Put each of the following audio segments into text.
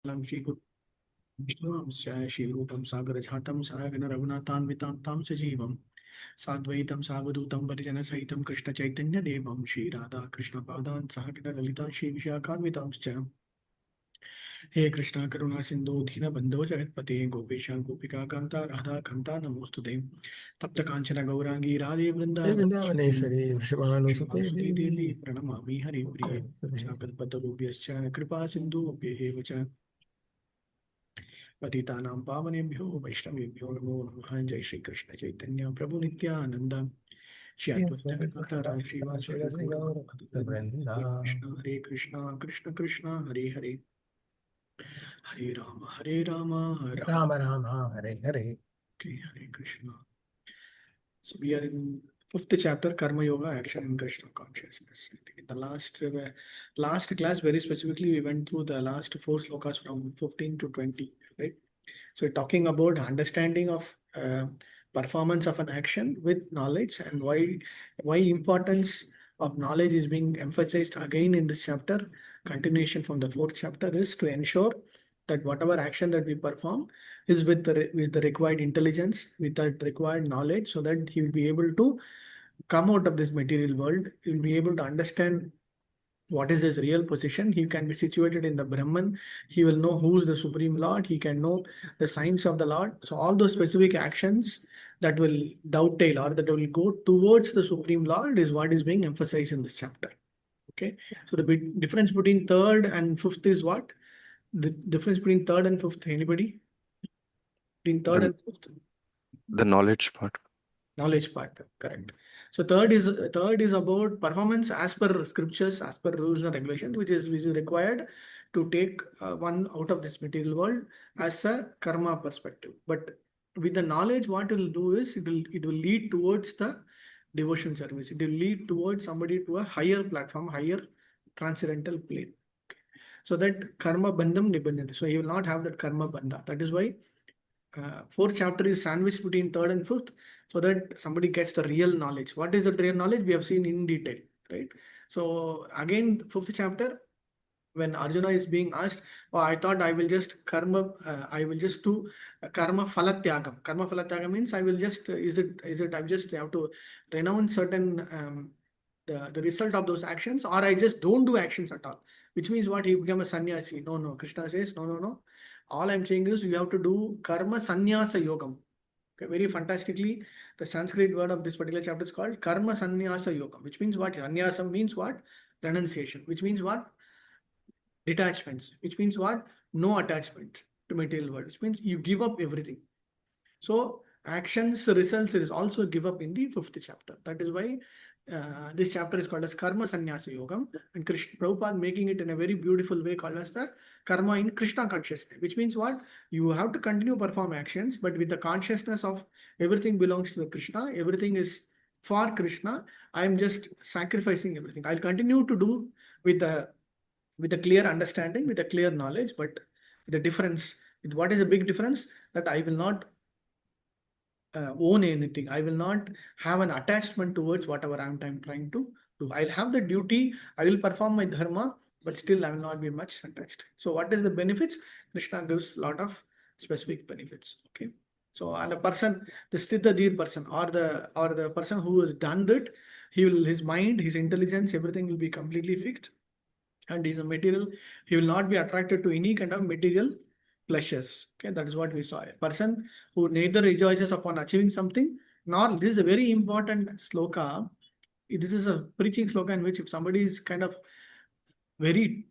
लं श्रीरूपं सागरजातं सागन रघुनाथान्वितां सजीवं साद्वैतं सावधूतं परिजनसहितं कृष्णचैतन्यदेवं श्रीराधा कृष्णपादान् सागन ललिता श्रीविशाखान्वितांश्च हे कृष्णा करुणा सिंधु दीनबंधो जगत्पते गोपेश गोपिका कांता राधा कांता नमोस्तुते तप्त कांचन गौरांगी राधे वृंदावनेश्वरी वृन्दावनेश्वरी वृषभानुसुते श्रीवासुदे देवी देवी प्रणमामि हरिप्रिये कल्पतरुभ्यश्च कृपा सिन्धुभ्यः च पतितानां पावनेभ्यो वैष्णवेभ्यो नमो नमः। जय श्री कृष्ण चैतन्य प्रभु नित्यानंद श्री अद्वैत गदाधर श्रीवासुदेव गौरभक्तवृंद। वृन्दा हरे Krishna Krishna Krishna Hare Hare Hare Ram Ram Ram Ram Hare Hare. Hare Krishna. So we are in fifth chapter, Karma Yoga, Action in Krishna Consciousness. I think in the last class, very specifically, we went through the last four slokas from 15 to 20, right? So we're talking about understanding of performance of an action with knowledge and why importance of knowledge is being emphasized again in this chapter. Continuation from the fourth chapter is to ensure that whatever action that we perform is with the required intelligence, with the required knowledge, so that he will be able to come out of this material world. He will be able to understand what is his real position. He can be situated in the Brahman. He will know who is the Supreme Lord. He can know the signs of the Lord. So all those specific actions that will dovetail or that will go towards the Supreme Lord is what is being emphasized in this chapter. Okay. So the difference between third and fifth is what? The difference between third and fifth, anybody? Between third The, and fifth? the knowledge part. Knowledge part, correct. So third is about performance as per scriptures, as per rules and regulations, which is required to take one out of this material world as a karma perspective. But with the knowledge, what it will do is it will lead towards the devotion service. It will lead towards somebody to a higher platform, higher transcendental plane. So that karma bandham nibandhati. So he will not have that karma bandha. That is why fourth chapter is sandwiched between third and fifth, so that somebody gets the real knowledge. What is the real knowledge? We have seen in detail, right? So again, fifth chapter, when Arjuna is being asked, oh, I thought I will just I will just do karma phalatyagam. Karma phalatyagam means I will just, I just have to renounce certain, the result of those actions, or I just don't do actions at all, which means what? He become a sannyasi. No, no. Krishna says, no, no, no. All I'm saying is you have to do karma sannyasa yogam. Okay, very fantastically, the Sanskrit word of this particular chapter is called karma sannyasa yogam, which means what? Sannyasam means what? Renunciation, which means what? Detachments, which means what? No attachment to material world, which means you give up everything. So actions results is also give up in the fifth chapter. That is why this chapter is called as Karma Sannyasa Yogam, and Krishna Prabhupada making it in a very beautiful way called as the Karma in Krishna consciousness, which means what? You have to continue perform actions, but with the consciousness of everything belongs to the Krishna, everything is for Krishna. I am just sacrificing everything. I'll continue to do with a clear understanding, with a clear knowledge, but the difference, what is the big difference? That I will not own anything. I will not have an attachment towards whatever I'm trying to do. I'll have the duty, I will perform my dharma, but still I will not be much attached. So what is the benefits? Krishna gives a lot of specific benefits. Okay. So and a person, the sthitadir person, or the person who has done that, his mind, his intelligence, everything will be completely fixed, and he's a material. He will not be attracted to any kind of material pleasures. Okay, that is what we saw. A person who neither rejoices upon achieving something, nor, this is a very important sloka. This is a preaching sloka in which if somebody is kind of very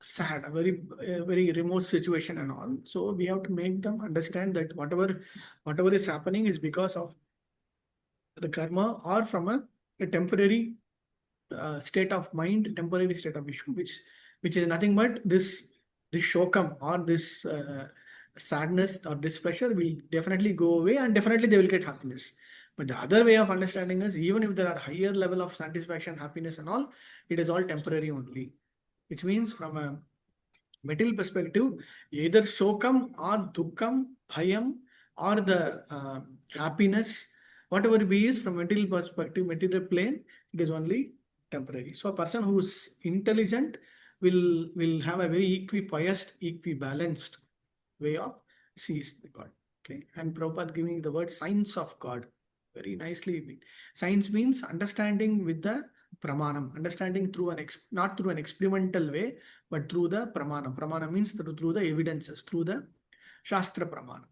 sad, a very remote situation and all, so we have to make them understand that whatever is happening is because of the karma, or from a temporary state of mind, temporary state of issue, which is nothing but this shokam, or this sadness or displeasure will definitely go away, and definitely they will get happiness. But the other way of understanding is, even if there are higher level of satisfaction, happiness and all, it is all temporary only. Which means from a material perspective, either shokam or dukkam, bhayam, or the happiness, whatever it be is from material perspective, material plane, it is only temporary. So a person who is intelligent will have a very equi-poised, equi-balanced way of sees the God. Okay, and Prabhupada giving the word science of God very nicely. Science means understanding with the pramanam, understanding through not through an experimental way, but through the pramanam. Pramana means through the evidences, through the Shastra Pramana,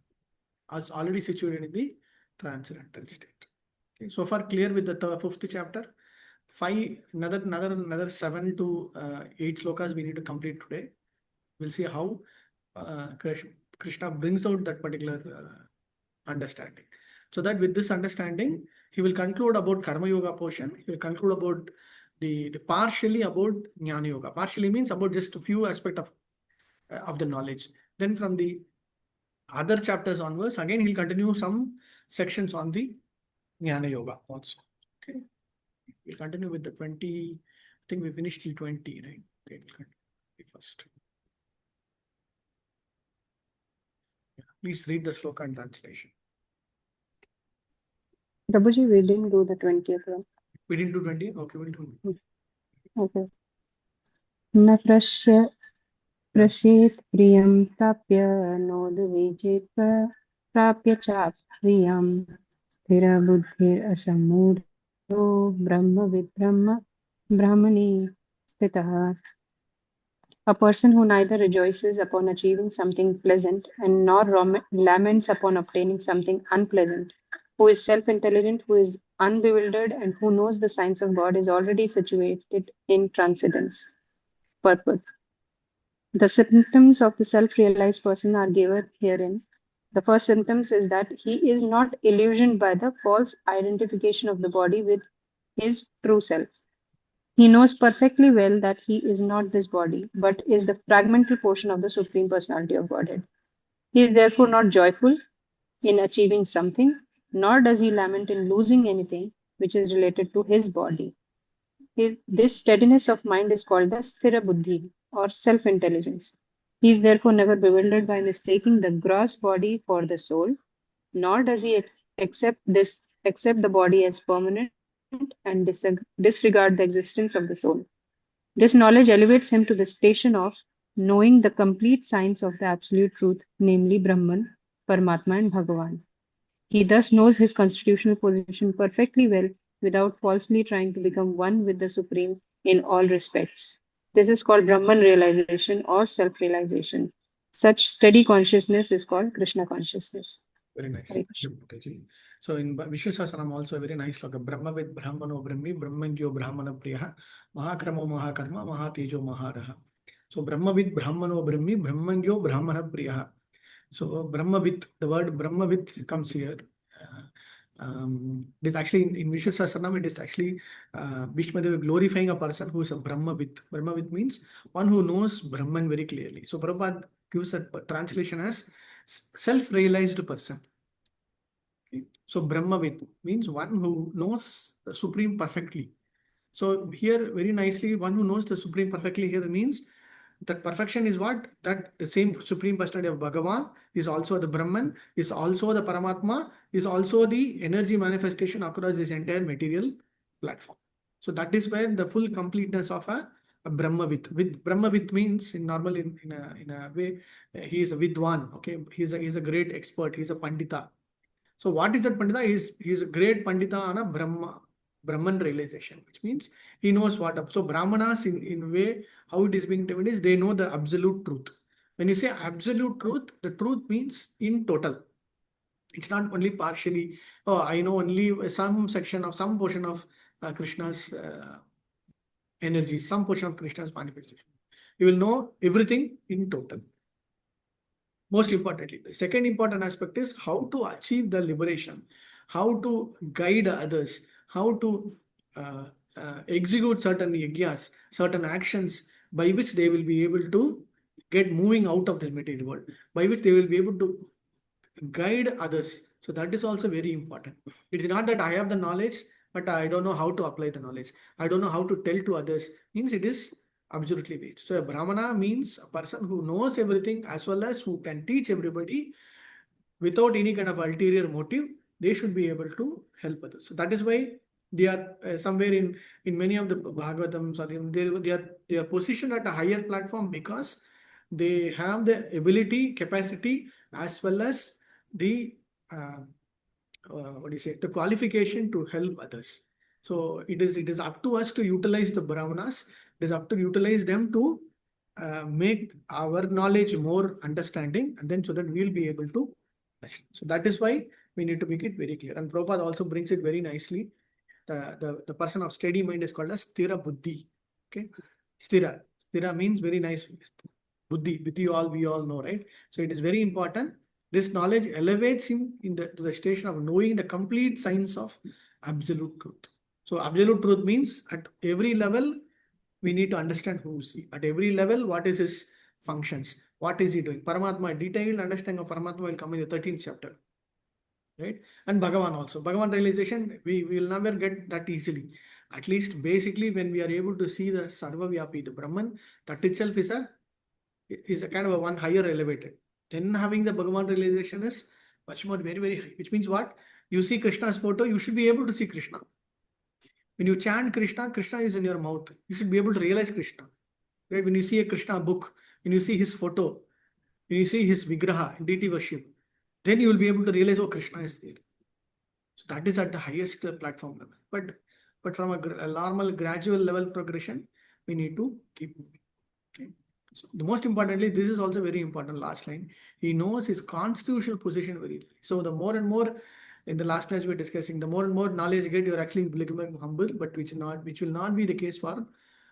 as already situated in the transcendental state. Okay, so far clear with the fifth chapter. Another 7 to 8 slokas we need to complete today. We'll see how Krishna brings out that particular understanding. So that with this understanding, he will conclude about Karma Yoga portion. He will conclude about the partially about Jnana Yoga. Partially means about just a few aspects of the knowledge. Then from the other chapters onwards, again he'll continue some sections on the Jnana Yoga also. Okay, we'll continue with the 20. I think we finished till 20, right? Okay, we'll continue first. Please read the sloka and translation. Prabhuji, we didn't do the 20th one. We didn't do 20? Okay, we'll do. Okay. न प्रस्येत् प्रियं प्राप्य नोदविजित प्राप्य च प्रियं स्थिरबुद्धिरसम्मूढो ब्रह्मविद् ब्रह्मणि स्थितः. A person who neither rejoices upon achieving something pleasant and nor laments upon obtaining something unpleasant, who is self-intelligent, who is unbewildered, and who knows the science of God, is already situated in transcendence. Purport. The symptoms of the self-realized person are given herein. The first symptoms is that he is not illusioned by the false identification of the body with his true self. He knows perfectly well that he is not this body, but is the fragmental portion of the Supreme Personality of Godhead. He is therefore not joyful in achieving something, nor does he lament in losing anything which is related to his body. This steadiness of mind is called the sthira buddhi, or self-intelligence. He is therefore never bewildered by mistaking the gross body for the soul, nor does he accept the body as permanent and disregard the existence of the soul. This knowledge elevates him to the station of knowing the complete science of the absolute truth, namely Brahman, Paramatma, and Bhagavan. He thus knows his constitutional position perfectly well without falsely trying to become one with the Supreme in all respects. This is called Brahman realization or self-realization. Such steady consciousness is called Krishna consciousness. Very nice. Hare Krishna. So in Vishnu Sahasranam also a very nice sloka. Brahmavid Brahmano Brahmi Brahmangyo Brahmana Priyaha Mahakramo Mahakarma Mahatejo Maharaha. So Brahmavid Brahmano Brahmi Brahmangyo Brahmana Priyaha. So Brahmavid, the word Brahmavid comes here. It is actually in Vishnu Sahasranam, it is actually Bhishmadeva glorifying a person who is a Brahmavid. Brahmavid means one who knows Brahman very clearly. So Prabhupada gives a translation as self-realized person. Okay. So Brahmavid means one who knows the Supreme perfectly. So here very nicely, one who knows the Supreme perfectly here means that perfection is what? That the same Supreme Personality of Bhagavan is also the Brahman, is also the Paramatma, is also the energy manifestation across this entire material platform. So that is where the full completeness of a Brahmavid. With Brahmavid means in normal in a way he is a Vidwan. Okay, he's a great expert. He's a Pandita. So what is that Pandita? He's a great Pandita on a Brahman realization, which means he knows what up. So Brahmanas in a way how it is being defined is they know the absolute truth. When you say absolute truth, the truth means in total. It's not only partially. Oh, I know only some section of some portion of Krishna's energy, some portion of Krishna's manifestation. You will know everything in total. Most importantly, the second important aspect is how to achieve the liberation, how to guide others, how to execute certain yajnas, certain actions by which they will be able to get moving out of this material world, by which they will be able to guide others. So that is also very important. It is not that I have the knowledge, but I don't know how to apply the knowledge. I don't know how to tell to others. Means it is absolutely waste. So a Brahmana means a person who knows everything as well as who can teach everybody without any kind of ulterior motive. They should be able to help others. So that is why They are somewhere in many of the Bhagavatams, or they are positioned at a higher platform because they have the ability, capacity, as well as the what do you say, the qualification to help others. So it is up to us to utilize the brahmanas. It is up to utilize them to make our knowledge more understanding, and then so that we'll be able to. So that is why we need to make it very clear. And Prabhupada also brings it very nicely. The person of steady mind is called as Sthira Buddhi. Okay, Sthira. Sthira means very nice. Buddhi, Buddhi, we all know, right? So it is very important. This knowledge elevates him to the station of knowing the complete science of absolute truth. So absolute truth means at every level, we need to understand who is he. At every level, what is his functions? What is he doing? Paramatma, detailed understanding of Paramatma will come in the 13th chapter. Right? And Bhagavan also. Bhagavan realization, we will never get that easily. At least basically when we are able to see the Sarvavyapi, the Brahman, that itself is a kind of a one higher elevated. Then having the Bhagavan realization is much more very, very high. Which means what? You see Krishna's photo, you should be able to see Krishna. When you chant Krishna, Krishna is in your mouth. You should be able to realize Krishna. Right? When you see a Krishna book, when you see his photo, when you see his vigraha, deity worship, then you will be able to realize, oh, Krishna is there. So that is at the highest platform level. But from a normal gradual level progression, we need to keep moving. Okay. So the most importantly, this is also very important. Last line, he knows his constitutional position very well. So the more and more, in the last class we were discussing, the more and more knowledge you get, you're actually becoming humble, but which will not be the case for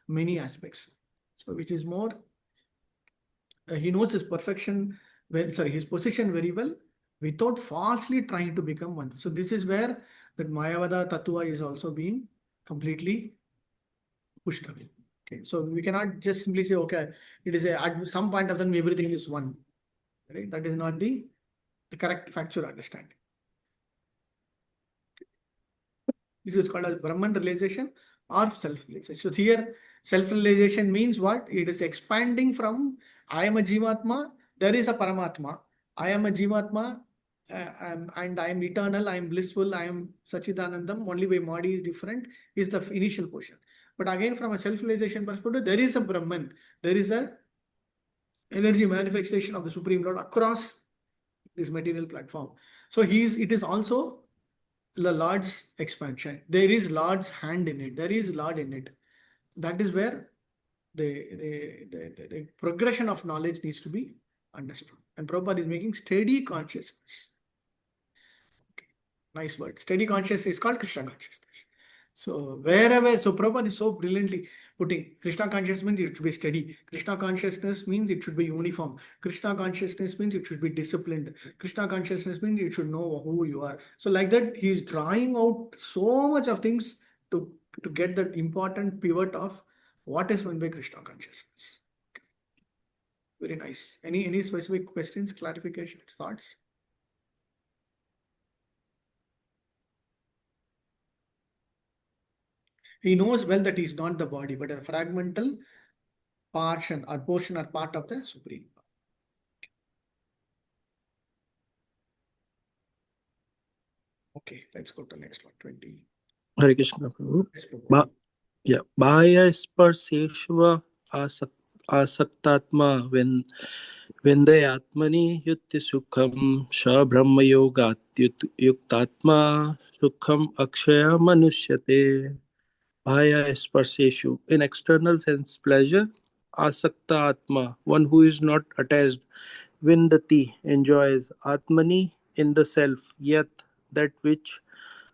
many aspects. So which is more, he knows his his position very well, without falsely trying to become one. So this is where that Mayavada Tattva is also being completely pushed away. Okay, so we cannot just simply say, okay, it is at some point of time everything is one. Right? That is not the correct factual understanding. This is called as Brahman realization or self-realization. So here, self-realization means what? It is expanding from I am a Jivatma, there is a Paramatma. I am a Jivatma and I am eternal, I am blissful, I am Sachidanandam, only my body is different, is the initial portion. But again, from a self-realization perspective, there is a Brahman, there is a energy manifestation of the Supreme Lord across this material platform. So it is also the Lord's expansion. There is Lord's hand in it. There is Lord in it. That is where the progression of knowledge needs to be understood. And Prabhupada is making steady consciousness. Okay. Nice word. Steady consciousness is called Krishna consciousness. So Prabhupada is so brilliantly putting Krishna consciousness means it should be steady. Krishna consciousness means it should be uniform. Krishna consciousness means it should be disciplined. Krishna consciousness means you should know who you are. So like that, he is drawing out so much of things to get that important pivot of what is meant by Krishna consciousness. Okay. Very nice. Any specific questions, clarifications, thoughts? He knows well that he is not the body, but a fragmental portion or part of the Supreme. Okay, let's go to the next one, 20. Hare Krishna, Prabhu. Yes, Prabhu. Bhaya sparseshva asaktatma Vindayatmani yutti sukham sha brahma yogat yuktatma sukham akshaya manushyate. Bhaya sparseshu. In external sense pleasure, asakta atma, one who is not attached. Vindati, enjoys. Atmani, in the self. Yat, that which.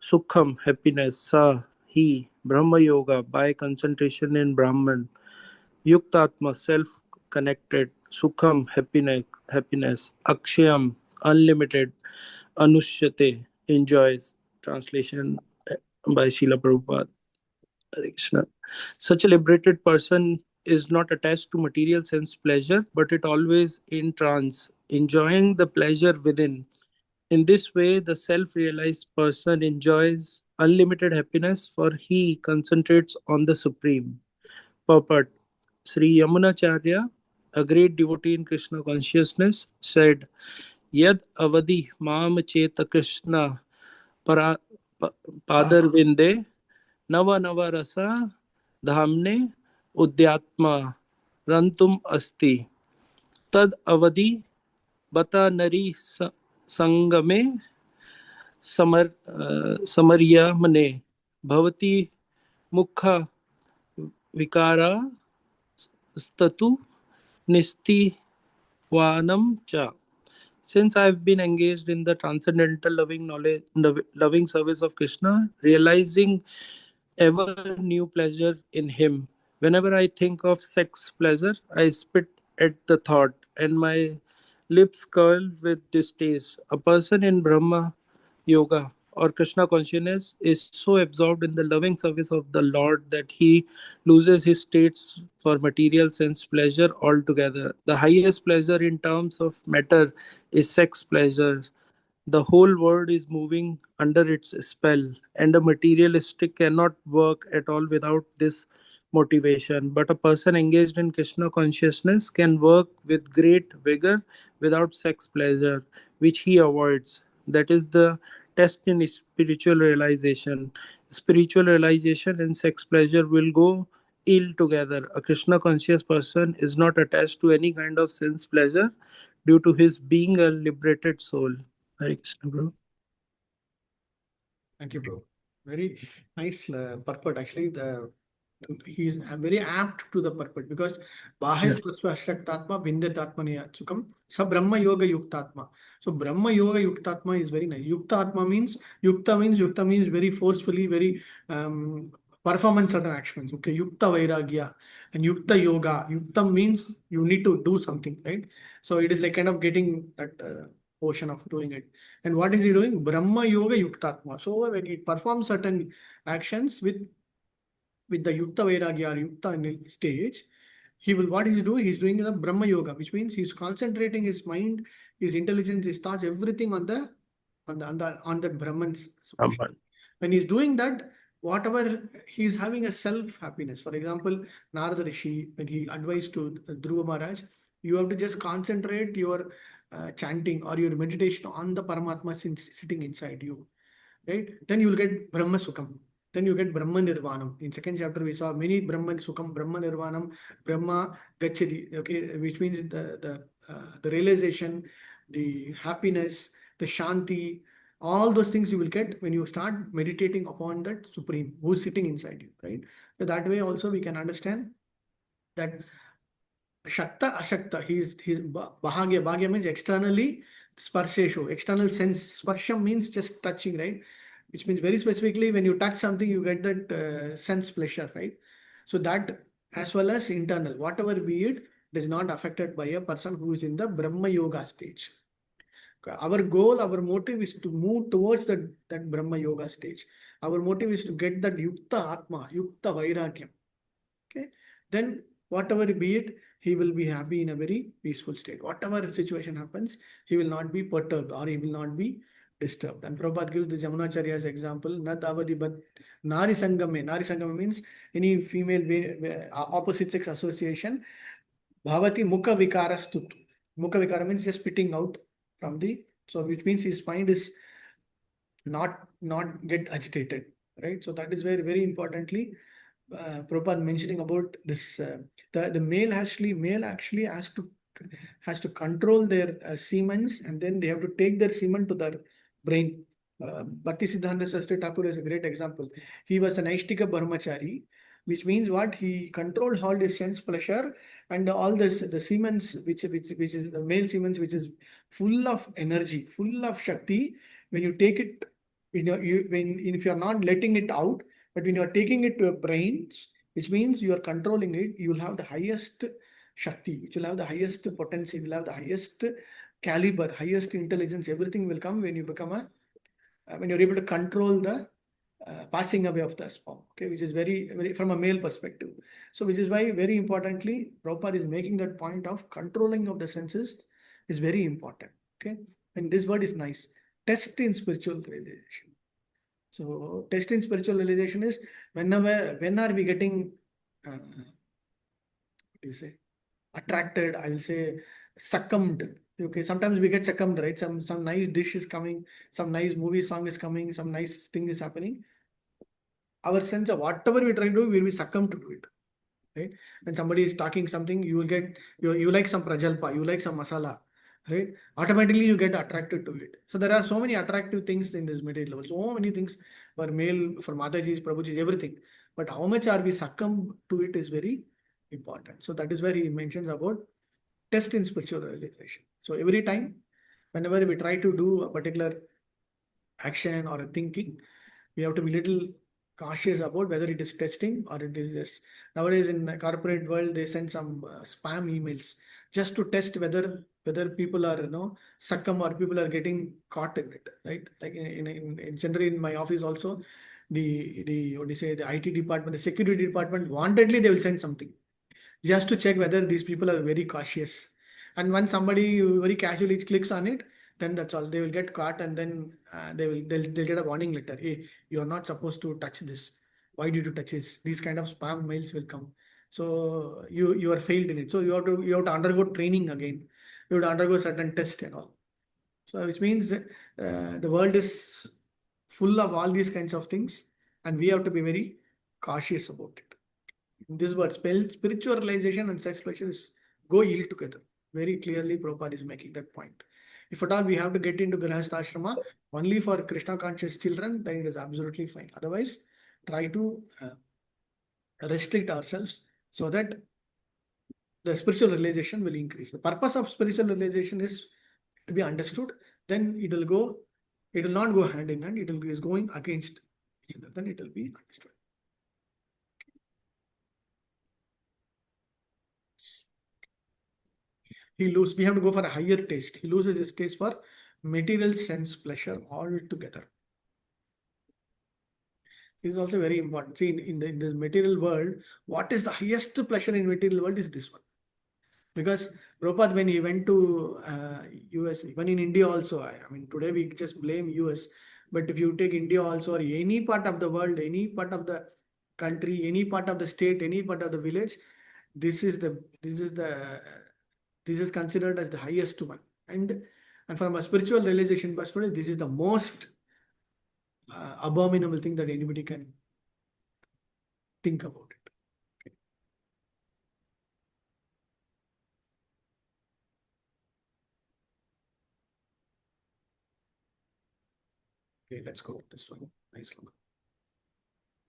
Sukham, happiness. Sa, he. Brahma yoga, by concentration in Brahman. Yuktatma, self connected. Sukham, happiness. Akshayam, unlimited. Anushyate, enjoys. Translation by Srila Prabhupada. Hare Krishna. Such a liberated person is not attached to material sense pleasure, but it always in trance, enjoying the pleasure within. In this way, the self-realized person enjoys unlimited happiness, for he concentrates on the Supreme. Purport. Sri Yamunacharya, a great devotee in Krishna consciousness, said, Yad avadi mam cheta Krishna para, padar vinde Nava Nava Rasa Dhamne Udyatma Rantum Asti Tad Avadi Bata Nari Sangame Samaryamane Bhavati Mukha Vikara Statu Nisti Vanam Cha. Since I've been engaged in the transcendental loving service of Krishna, realizing ever new pleasure in Him, whenever I think of sex pleasure, I spit at the thought and my lips curl with distaste. A person in Brahma Yoga or Krishna consciousness is so absorbed in the loving service of the Lord that he loses his states for material sense pleasure altogether. The highest pleasure in terms of matter is sex pleasure. The whole world is moving under its spell, and a materialistic cannot work at all without this motivation. But a person engaged in Krishna consciousness can work with great vigor without sex pleasure, which he avoids. That is the test in spiritual realization. Spiritual realization and sex pleasure will go ill together. A Krishna conscious person is not attached to any kind of sense pleasure due to his being a liberated soul. Hare Krishna, bro. Thank you, bro. Very nice purport. Actually, he's very apt to the purport because Bahas Tatma Vindatatmaniya Sukam Sa Brahma Yoga Yuktatma. So Brahma Yoga Yuktatma is very nice. Yukta means very forcefully, very performance certain actions. Okay, Yukta Vairagya and Yukta Yoga. Yukta means you need to do something, right? So it is like kind of getting that portion of doing it. And what is he doing? Brahma Yoga Yuktatma. So when he performs certain actions with the Yukta Vairagya or Yukta stage, he will what he's doing? He's doing the Brahma Yoga, which means he's concentrating his mind, his intelligence, his thoughts, everything on the Brahman's solution. Amen. When he's doing that, whatever he's having a self-happiness. For example, Narada Rishi, when he advised to Dhruva Maharaj, you have to just concentrate your chanting or your meditation on the Paramatma sitting inside you, right? Then you will get Brahma Sukham. Then you get Brahma Nirvanam. In second chapter, we saw many Brahma Sukham, Brahma Nirvanam, Brahma Gachati, okay, which means the realization, the happiness, the Shanti, all those things you will get when you start meditating upon that Supreme who's sitting inside you, right? So that way also we can understand that Shakta, Ashakta, he's Bhagya. Bhagya means externally, Sparsheshu, external sense. Sparsham means just touching, right? Which means very specifically when you touch something, you get that sense pleasure, right? So that as well as internal, whatever be it, is not affected by a person who is in the Brahma Yoga stage. Our goal, our motive is to move towards that Brahma Yoga stage. Our motive is to get that Yukta Atma, Yukta Vairagyam. Okay, then whatever be it, he will be happy in a very peaceful state. Whatever situation happens, he will not be perturbed or he will not be disturbed. And Prabhupada gives the Jamunacharya's example, Nat avadi but Nari Sangame. Nari Sangame means any female opposite sex association. Bhavati Mukha Vikarastutu. Mukha Vikara means just spitting out from so which means his mind is not get agitated, right? So that is very importantly Prabhupada mentioning about this. The male actually has to control their semens, and then they have to take their semen to their brain. Bhakti Siddhanta Sastri Thakur is a great example. He was an Aishtika Brahmachari, which means what he controlled all his sense pleasure and all this the semens which is the male semens which is full of energy, full of shakti. When you take it, if you are not letting it out, but when you are taking it to your brains, which means you are controlling it, you will have the highest Shakti, which will have the highest potency, will have the highest caliber, highest intelligence. Everything will come when you become when you're able to control the passing away of the sperm, okay, which is very from a male perspective. So, which is why very importantly, Prabhupada is making that point of controlling of the senses is very important, okay. And this word is nice. Test in spiritual realization. So test in spiritual realization is when are we getting what do you say, attracted? I will say succumbed. Okay, sometimes we get succumbed, right? Some nice dish is coming, some nice movie song is coming, some nice thing is happening. our sense of whatever we try to do, we will be succumb to do it. Right? When somebody is talking something, you will get, you like some prajalpa, you like some masala, right? Automatically you get attracted to it. So there are so many attractive things in this material level. So many things for male, for Mataji's, Prabhuji's, everything. But how much are we succumb to it is very important. So that is where he mentions about test in spiritual realization. So every time, whenever we try to do a particular action or a thinking, we have to be little cautious about whether it is testing or it is just, nowadays in the corporate world they send some spam emails just to test whether people are succumb or people are getting caught in it, right? Like in generally in my office also, the what do you say, the IT department, the security department, wantedly they will send something just to check whether these people are very cautious. And when somebody very casually clicks on it, then that's all. They will get caught, and then they'll get a warning letter. Hey, you are not supposed to touch this. Why did you touch this? These kind of spam mails will come. So you are failed in it. So you have to undergo training again. You have to undergo certain test and all. So which means the world is full of all these kinds of things, and we have to be very cautious about it. In this word, spiritual realization and sex pleasure go ill together. Very clearly, Prabhupada is making that point. If at all we have to get into Grihastha Ashrama only for Krishna conscious children, then it is absolutely fine. Otherwise, try to restrict ourselves so that the spiritual realization will increase. The purpose of spiritual realization is to be understood. Then it will not go hand in hand. Is going against each other. Then it will be understood. We have to go for a higher taste. He loses his taste for material sense pleasure altogether. This is also very important. See, in this material world, what is the highest pleasure in material world is this one. Because Prabhupada, when he went to US, even in India also, I mean, today we just blame US, but if you take India also, or any part of the world, any part of the country, any part of the state, any part of the village, this is considered as the highest one. And from a spiritual realization perspective, this is the most abominable thing that anybody can think about it. Okay, let's go. This one, nice sloka.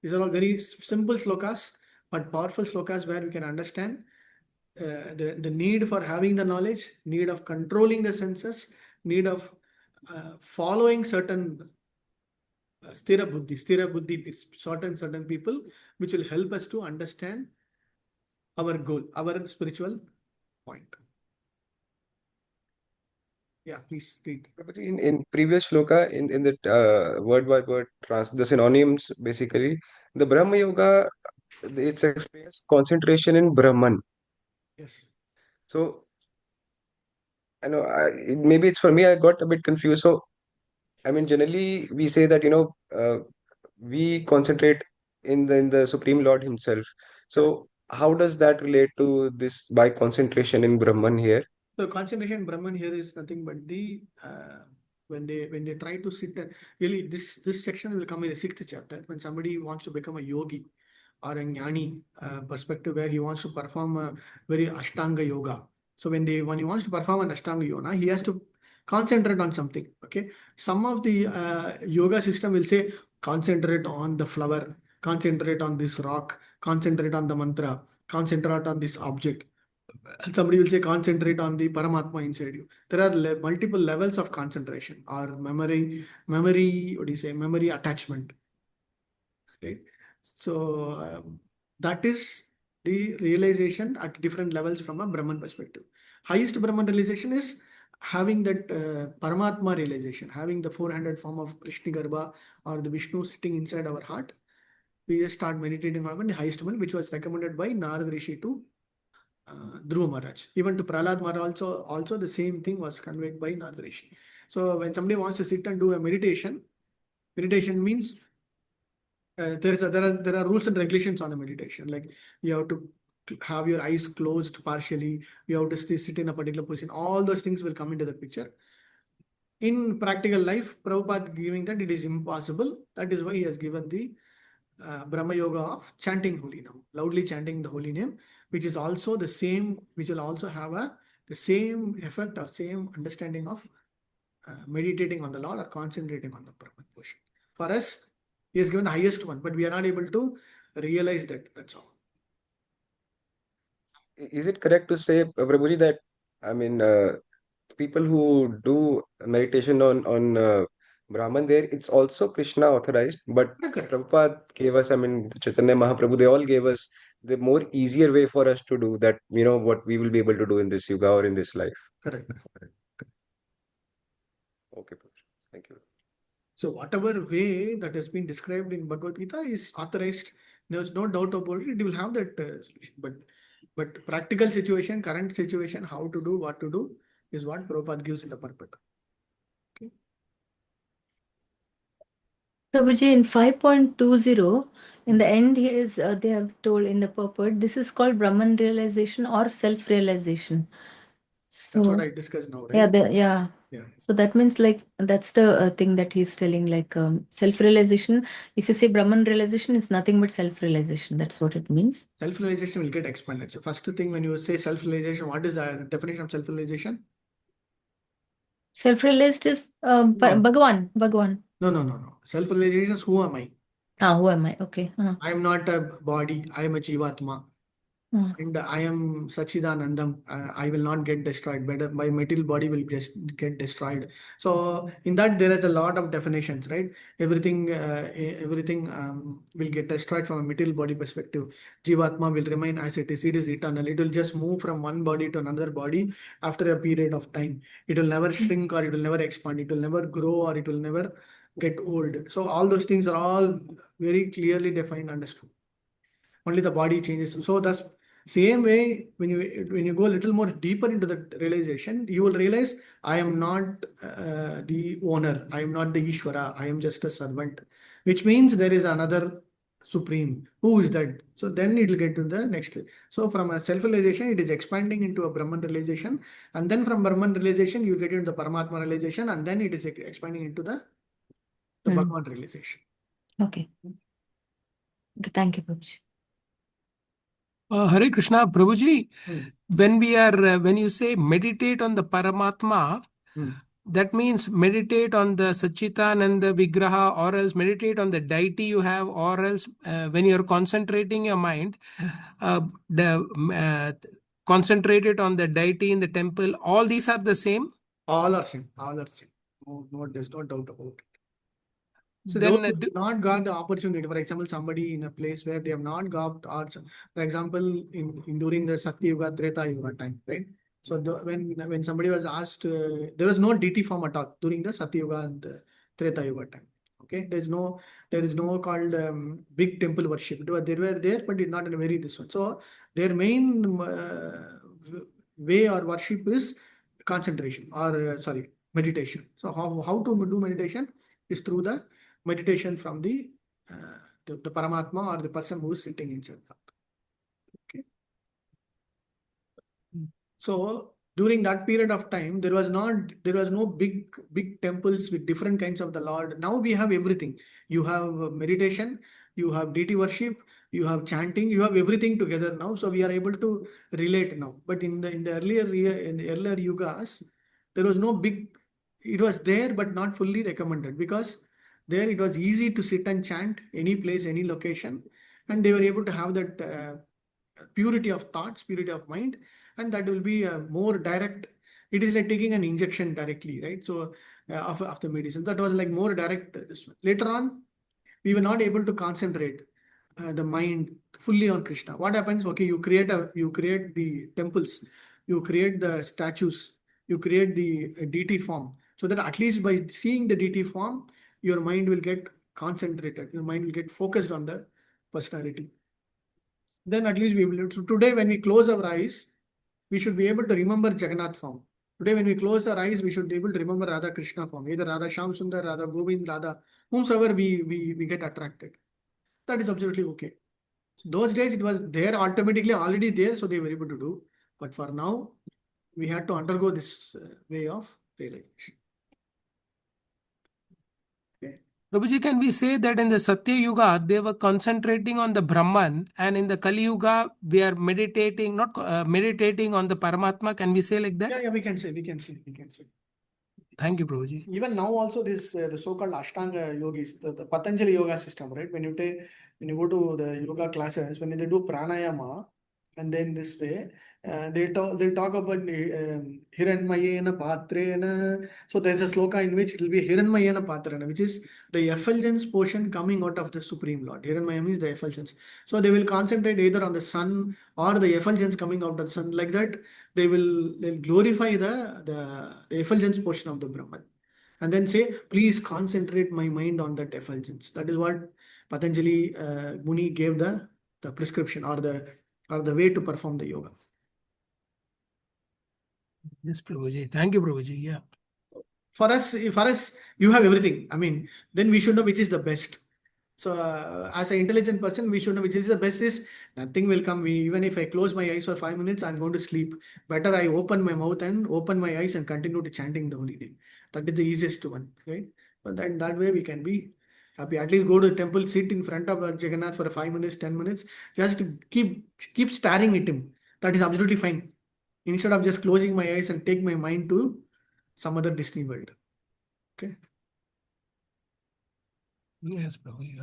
These are all very simple slokas, but powerful slokas where we can understand the need for having the knowledge, need of controlling the senses, need of following certain Sthira buddhi, certain people, which will help us to understand our goal, our spiritual point. Yeah, please read. In previous shloka, in the word by word the synonyms, basically, the Brahma Yoga, it explains concentration in Brahman. Yes. So, I know, maybe it's for me, I got a bit confused. So, I mean, generally, we say that, we concentrate in the Supreme Lord Himself. So, how does that relate to this by concentration in Brahman here? So concentration Brahman here is nothing but the when they try to sit and really this section will come in the 6th chapter when somebody wants to become a yogi or a jnani perspective where he wants to perform a very Ashtanga yoga. So when he wants to perform an Ashtanga yoga, he has to concentrate on something. Okay, some of the yoga system will say concentrate on the flower, concentrate on this rock, concentrate on the mantra, concentrate on this object. Somebody will say concentrate on the Paramatma inside you. There are multiple levels of concentration or memory, what do you say, memory attachment. Right? So that is the realization at different levels from a Brahman perspective. Highest Brahman realization is having that Paramatma realization, having the 400 form of Krishna Garbha or the Vishnu sitting inside our heart. We just start meditating on the highest one, which was recommended by Narad Rishi to Dhruva Maharaj. Even to Prahlad Maharaj also the same thing was conveyed by Narad Rishi. So when somebody wants to sit and do a meditation means there are rules and regulations on the meditation. Like you have to have your eyes closed partially. You have to sit in a particular position. All those things will come into the picture. In practical life, Prabhupada giving that it is impossible. That is why he has given the Brahma Yoga of chanting holy name, loudly chanting the holy name, which is also the same, which will also have the same effect or same understanding of meditating on the Lord or concentrating on the Brahman portion. For us, he has given the highest one, but we are not able to realize that. That's all. Is it correct to say, Prabhuji, that I mean, people who do meditation on Brahman there, it's also Krishna authorized, but Correct. Prabhupada gave us, I mean, Chaitanya Mahaprabhu, they all gave us the more easier way for us to do that, you know, what we will be able to do in this yuga or in this life. Correct. Okay, Prabhuji. Thank you. So whatever way that has been described in Bhagavad Gita is authorized. There's no doubt about it. It will have that solution. But practical situation, current situation, how to do, what to do, is what Prabhupada gives in the purport. Okay. Prabhuji, in 5.20, in the end, he is, they have told in the purport, this is called Brahman realization or self-realization. So, That's what I discussed now, right? yeah. Yeah. So that means like that's the thing that he's telling, like self-realization. If you say Brahman realization, it's nothing but self-realization. That's what it means. Self-realization will get expanded. So first thing when you say self-realization, what is the definition of self-realization? Self-realized is Bhagavan. No. Self-realization is who am I? Who am I? Okay. I am not a body. I am a Jivatma. And I am Sachidanandam. I will not get destroyed. Better, my material body will just get destroyed. So in that there is a lot of definitions, right? Everything will get destroyed from a material body perspective. Jivatma will remain as it is. It is eternal. It will just move from one body to another body after a period of time. It will never shrink or it will never expand. It will never grow or it will never get old. So all those things are all very clearly defined, understood. Only the body changes. So that's same way when you go a little more deeper into the realization, you will realize I am not the owner, I am not the Ishvara, I am just a servant, which means there is another supreme. Who is that? So then it will get to the next. So from a self-realization, it is expanding into a Brahman realization, and then from Brahman realization, you get into the Paramatma realization, and then it is expanding into the Bhagavan realization. Okay. Thank you, Prabhuji. Hare Krishna, Prabhuji, when you say meditate on the Paramatma, that means meditate on the Satchitananda Vigraha, or else meditate on the deity you have, or else when you're concentrating your mind, concentrated on the deity in the temple, all these are the same? All are same. All are same. There's no doubt about it. So Then those who have not got the opportunity, for example, somebody in a place where they have not got, or for example, in during the Satya Yuga, Treta Yuga time, right? So when somebody was asked, there was no deity form at all during the Satya Yuga and Treta Yuga time. Okay, there is no called big temple worship. They were there, but it's not in a very this one. So their main way or worship is concentration or meditation. So how to do meditation is through the meditation from the Paramatma or the person who is sitting inside that. Okay. So during that period of time, there was no big temples with different kinds of the Lord. Now we have everything. You have meditation, you have deity worship, you have chanting, you have everything together now. So we are able to relate now. But in the earlier yugas, there was no big. It was there, but not fully recommended, because there it was easy to sit and chant any place, any location, and they were able to have that purity of thoughts, purity of mind, and that will be a more direct. It is like taking an injection directly, right? So of the medicine, that was like more direct. This one. Later on, we were not able to concentrate the mind fully on Krishna. What happens? Okay, you create the temples, you create the statues, you create the deity form, so that at least by seeing the deity form, your mind will get concentrated, your mind will get focused on the personality. Then at least we will. So today, when we close our eyes, we should be able to remember Jagannath form. Today, when we close our eyes, we should be able to remember Radha Krishna form, either Radha Shyam Sundar, Radha Govind, Radha, whomsoever we get attracted. That is absolutely okay. So those days it was there automatically already there, so they were able to do. But for now, we had to undergo this way of realization. Okay. Prabhuji, can we say that in the Satya Yuga, they were concentrating on the Brahman, and in the Kali Yuga, we are meditating, not meditating on the Paramatma? Can we say like that? Yeah, we can say. Thank you, Prabhuji. Even now also this the so-called Ashtanga yogis, the Patanjali yoga system, right? When you go to the yoga classes, when they do pranayama, and then this way, they'll talk about Hiranmayena Patrena. So there's a sloka in which it will be Hiranmayena Patrena, which is the effulgence portion coming out of the Supreme Lord. Hiranmaya means the effulgence. So they will concentrate either on the sun or the effulgence coming out of the sun. Like that, they'll glorify the effulgence portion of the Brahman. And then say, please concentrate my mind on that effulgence. That is what Patanjali Muni gave the prescription or the way to perform the yoga. Yes, Prabhuji. Thank you, Prabhuji. Yeah. For us, you have everything. I mean, then we should know which is the best. So, as an intelligent person, we should know which is the best. Is nothing will come. Even if I close my eyes for 5 minutes, I'm going to sleep. Better I open my mouth and open my eyes and continue to chanting the holy name. That is the easiest one, right? But then that way we can be happy. At least go to the temple, sit in front of Jagannath for 5 minutes, 10 minutes. Just keep staring at him. That is absolutely fine. Instead of just closing my eyes and take my mind to some other Disney world. Okay. Yes, Prabhuji.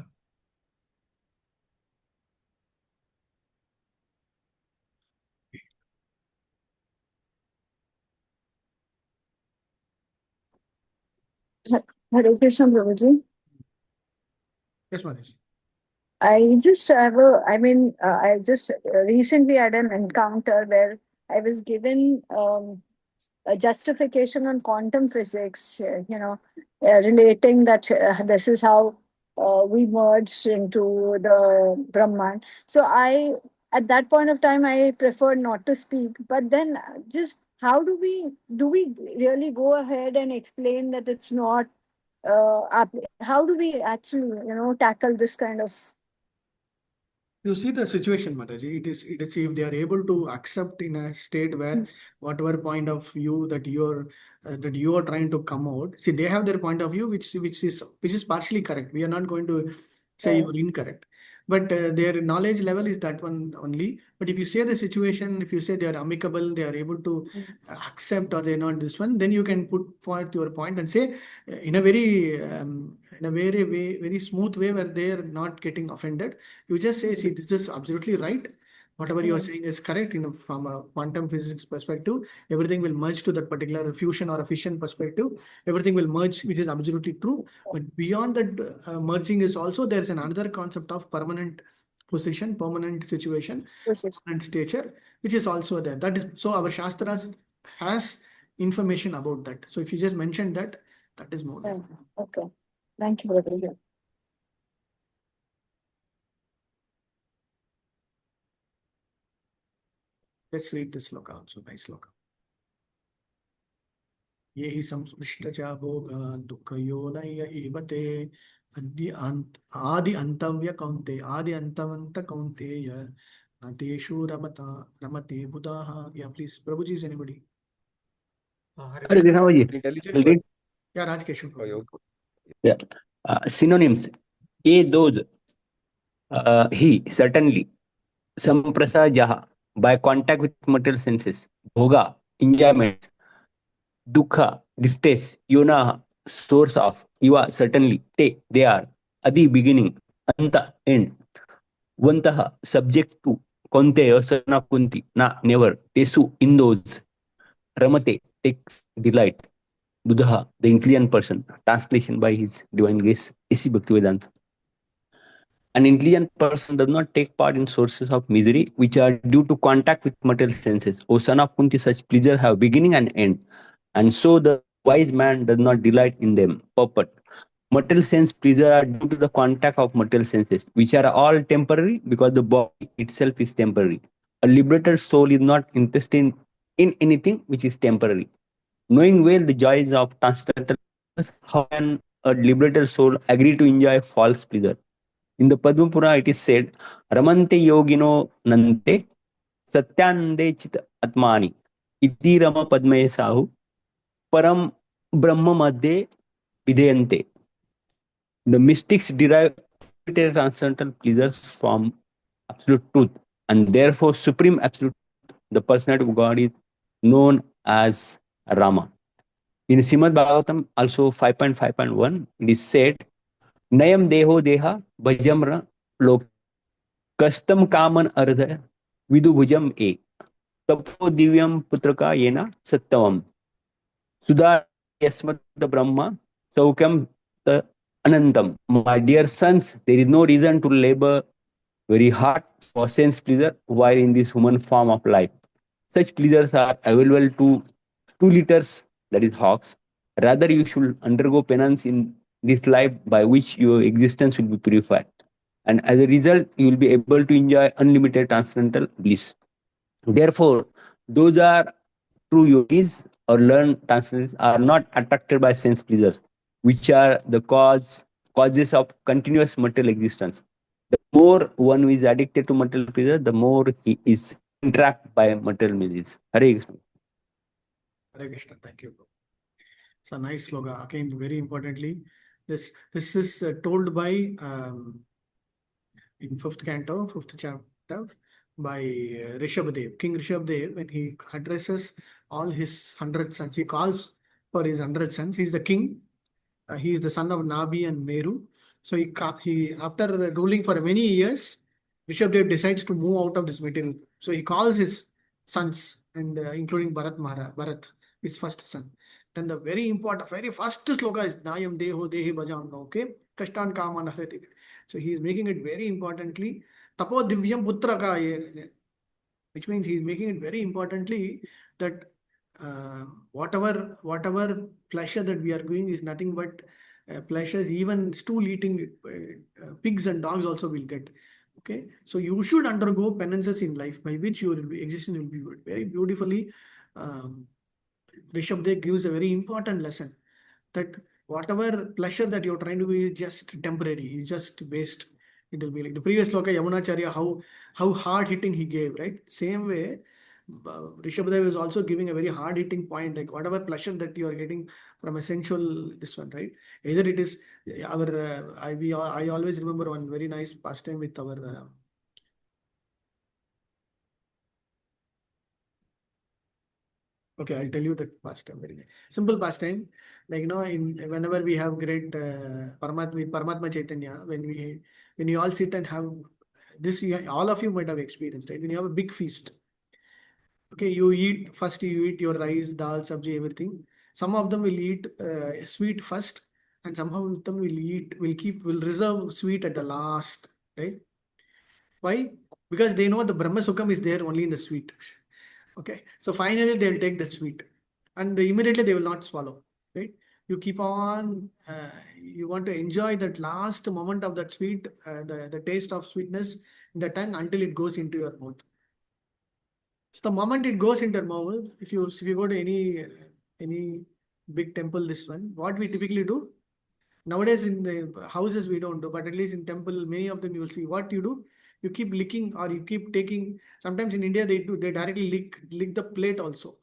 Yeah. Hare Krishna, Prabhuji. Yes, Mahesh. I just have I just recently had an encounter where I was given a justification on quantum physics, relating that this is how we merged into the Brahman. So at that point of time, I preferred not to speak. But then just how do we really go ahead and explain that it's not, how do we actually, tackle this kind of. You see the situation, Mataji. It is if they are able to accept in a state where whatever point of view that you are trying to come out. See, they have their point of view, which is partially correct. We are not going to say you are incorrect, but their knowledge level is that one only. But if you say the situation, if you say they are amicable, they are able to accept, or they are not this one, then you can put forth your point and say in a very smooth way where they are not getting offended. You just say, see, this is absolutely right. Whatever you are saying is correct. From a quantum physics perspective, everything will merge to that particular fusion or a fission perspective. Everything will merge, which is absolutely true. But beyond that merging is also there's another concept of permanent position, permanent situation, permanent stature, which is also there. That is so our Shastras has information about that. So if you just mention that, that is more. Okay. Thank you, Prabhuji. Let's read this sloka also. Nice sloka. ये हि संस्पृष्टचा भोगा दुःखयोनय एव ते आदि अंतव्य कौन्ते आदि अंतवंत कौन्तेय न तेषु रमते बुधाः. Yeah, please. Prabhuji, is anybody? Hare Krishna, Prabhuji. Intelligent I'll read. Yeah, Raj Keshav. for yoga. Yeah. Synonyms. Those. He, certainly. Samprasajah, by contact with material senses. Bhoga, enjoyment. Dukha, distress. Yona, source of. Iva, certainly. Te, they are. Adi, beginning. Anta, end. Vantaha, subject to. Kaunteya, son of Kunti. Na, never. Tesu, in those. Ramate, takes delight. Buddha, the intelligent person. Translation by His Divine Grace, A.C. Bhaktivedanta. An intelligent person does not take part in sources of misery which are due to contact with material senses. O son of Kunti, such pleasure have beginning and end, and so the wise man does not delight in them. Purport. Material sense pleasure are due to the contact of material senses, which are all temporary because the body itself is temporary. A liberated soul is not interested in anything which is temporary. Knowing well the joys of transcendental, how can a liberated soul agree to enjoy false pleasure? In the Padma Purana, it is said, Ramante yogino nante satyande chit atmani iti rama padme sahu param brahma madhye videyante. The mystics derive unlimited transcendental pleasures from absolute truth, and therefore supreme absolute, the personality of God is known as Rama. In Srimad Bhagavatam, also 5.5.1, it is said, Nayam deho deha bhajamra lok kastam kaman ardha vidubhujam e tapo divyam putraka yena sattavam sudar yasmat brahma saukam anantam. My dear sons, there is no reason to labor very hard for sense pleasure while in this human form of life. Such pleasures are available to 2 liters, that is hawks. Rather, you should undergo penance in this life by which your existence will be purified. And as a result, you will be able to enjoy unlimited transcendental bliss. Therefore, those are true yogis or learned transcendents are not attracted by sense pleasures, which are the causes of continuous material existence. The more one is addicted to material pleasure, the more he is entrapped by material miseries. Hare Krishna. Hare Krishna. Thank you. It's a nice slogan. Again, very importantly, this is told by in 5th canto, 5th chapter, by Rishabhadev, King Rishabhadev, when he addresses all his 100 sons. He calls for his 100 sons. He's the king. He is the son of Nabi and Meru. So he after ruling for many years, Rishabhadev decides to move out of this material. So he calls his sons, and including Bharat, his first son. Then the very important, very first sloka is Nayam Deho Dehi Bhajam. Okay, Kashtan Kaman Ahrati. So he is making it very importantly, Tapo Divyam Putraka, which means he is making it very importantly that whatever pleasure that we are going is nothing but pleasures. Even stool eating pigs and dogs also will get. Okay, so you should undergo penances in life by which your existence will be good. Very beautifully, Rishabdev gives a very important lesson that whatever pleasure that you're trying to do is just temporary, is just waste. It will be like the previous sloka, Yamunacharya, how hard hitting he gave, right? Same way, Rishabdev is also giving a very hard hitting point, like whatever pleasure that you are getting from essential this one, right? Either it is our, I always remember one very nice pastime with our okay, I'll tell you that pastime very nice. Simple pastime, like whenever we have great Paramatma Chaitanya, when you all sit and have this, all of you might have experienced, right? When you have a big feast, okay, you eat your rice, dal, sabji, everything. Some of them will eat sweet first, and some of them will reserve sweet at the last, right? Why? Because they know the Brahma Sukham is there only in the sweet. Okay, so finally they'll take the sweet, and immediately they will not swallow, right? You keep on, you want to enjoy that last moment of that sweet, the taste of sweetness in the tongue until it goes into your mouth. So the moment it goes into your mouth, if you go to any big temple, this one, what we typically do nowadays in the houses we don't do, but at least in temple, many of them you will see what you do. You keep licking or you keep taking. Sometimes in India they directly lick the plate also,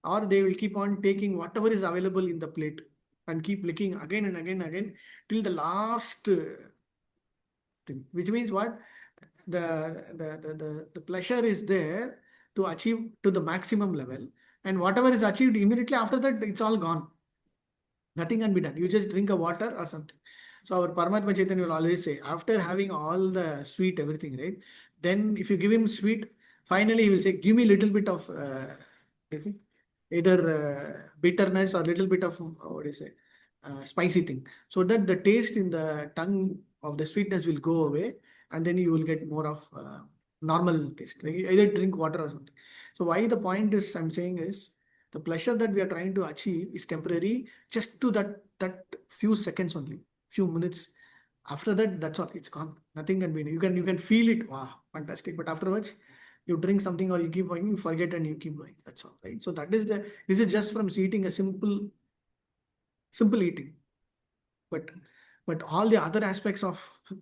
or they will keep on taking whatever is available in the plate and keep licking again and again and again till the last thing. Which means what the pleasure is there to achieve to the maximum level, and whatever is achieved immediately after that, it's all gone. Nothing can be done. You just drink a water or something. So our Paramatma Chaitanya will always say, after having all the sweet, everything, right? Then if you give him sweet, finally he will say, give me a little bit of either bitterness or little bit of what do you say, spicy thing. So that the taste in the tongue of the sweetness will go away, and then you will get more of normal taste. Like either drink water or something. So why the point is I'm saying is the pleasure that we are trying to achieve is temporary, just to that few seconds only, few minutes. After that, that's all. It's gone. Nothing can be. You can feel it. Wow, fantastic. But afterwards, you drink something or you keep going, you forget and you keep going. That's all, right? So this is just from eating a simple eating. But all the other aspects of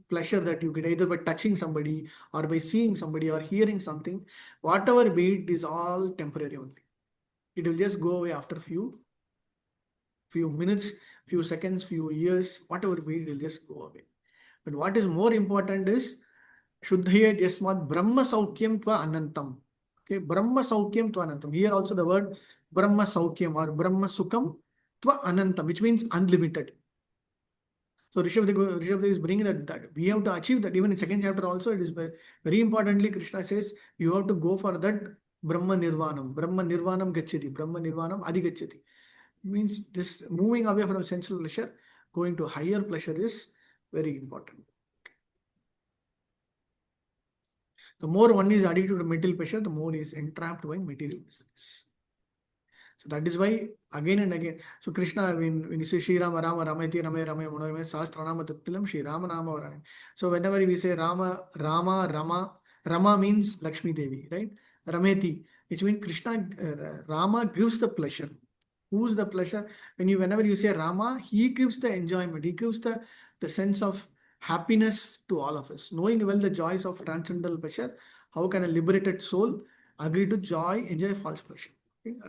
pleasure that you get either by touching somebody or by seeing somebody or hearing something, whatever be it, is all temporary only. It will just go away after few minutes, few seconds, few years, whatever be it will just go away. But what is more important is Shuddhaya Yasmat Brahma Saukyam Tva Anantam. Okay, Brahma Saukyam Tva Anantam. Here also the word Brahma Saukyam or Brahma Sukham Tva Anantam, which means unlimited. So Rishabdev is bringing that we have to achieve that. Even in second chapter also, it is very importantly, Krishna says you have to go for that Brahma Nirvanam. Brahma Nirvanam Gacchati. Brahma Nirvanam Adi Gacchati. Means this moving away from sensual pleasure, going to higher pleasure is very important. The more one is addicted to material pleasure, the more is entrapped by material business. So that is why again and again. So Krishna, when you say Shri Rama Rama Rameti Rame Rame Monorame Sahasranama Tattilam Shri Rama Nama Varane. So whenever we say Rama Rama means Lakshmi Devi, right? Rameti, which means Krishna, Rama gives the pleasure. Who's the pleasure? Whenever you say Rama, he gives the enjoyment. He gives the sense of happiness to all of us. Knowing well the joys of transcendental pleasure, how can a liberated soul agree to enjoy false pleasure?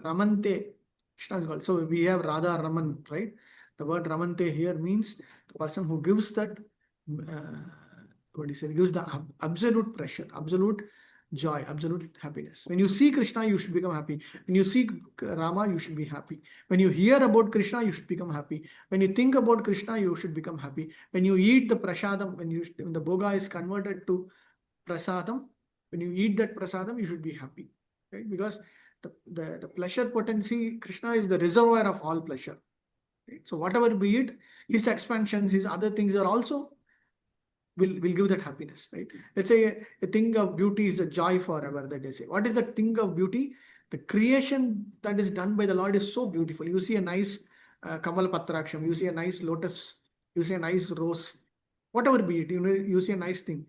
Ramante, Krishna is called. So we have Radha Raman, right? The word Ramante here means the person who gives that, what do you say? Gives the absolute pleasure, absolute joy, absolute happiness. When you see Krishna, you should become happy. When you see Rama, you should be happy. When you hear about Krishna, you should become happy. When you think about Krishna, you should become happy. When you eat the prasadam, when the bhoga is converted to prasadam, when you eat that prasadam, you should be happy, right? Because the pleasure potency, Krishna is the reservoir of all pleasure. Right? So whatever be it, his expansions, his other things are also will give that happiness, right? Let's say a thing of beauty is a joy forever, that they say. What is the thing of beauty? The creation that is done by the Lord is so beautiful. You see a nice Kamal Patraksham, you see a nice lotus, you see a nice rose, whatever be it, you see a nice thing,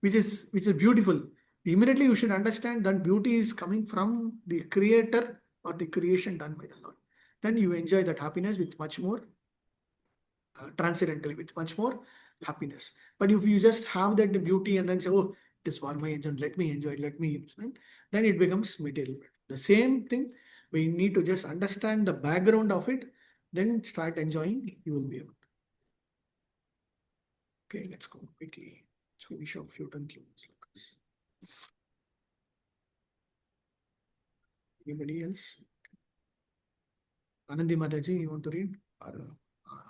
which is beautiful. Immediately you should understand that beauty is coming from the creator or the creation done by the Lord. Then you enjoy that happiness with much more transcendentally, with much more happiness. But if you just have that beauty and then say, oh, it is for my enjoyment, let me enjoy it, then it becomes material. The same thing, we need to just understand the background of it, then start enjoying, you will be able to. Okay, let's go quickly. Let's finish off few slokas. Anybody else? Anandi Mataji, you want to read? Or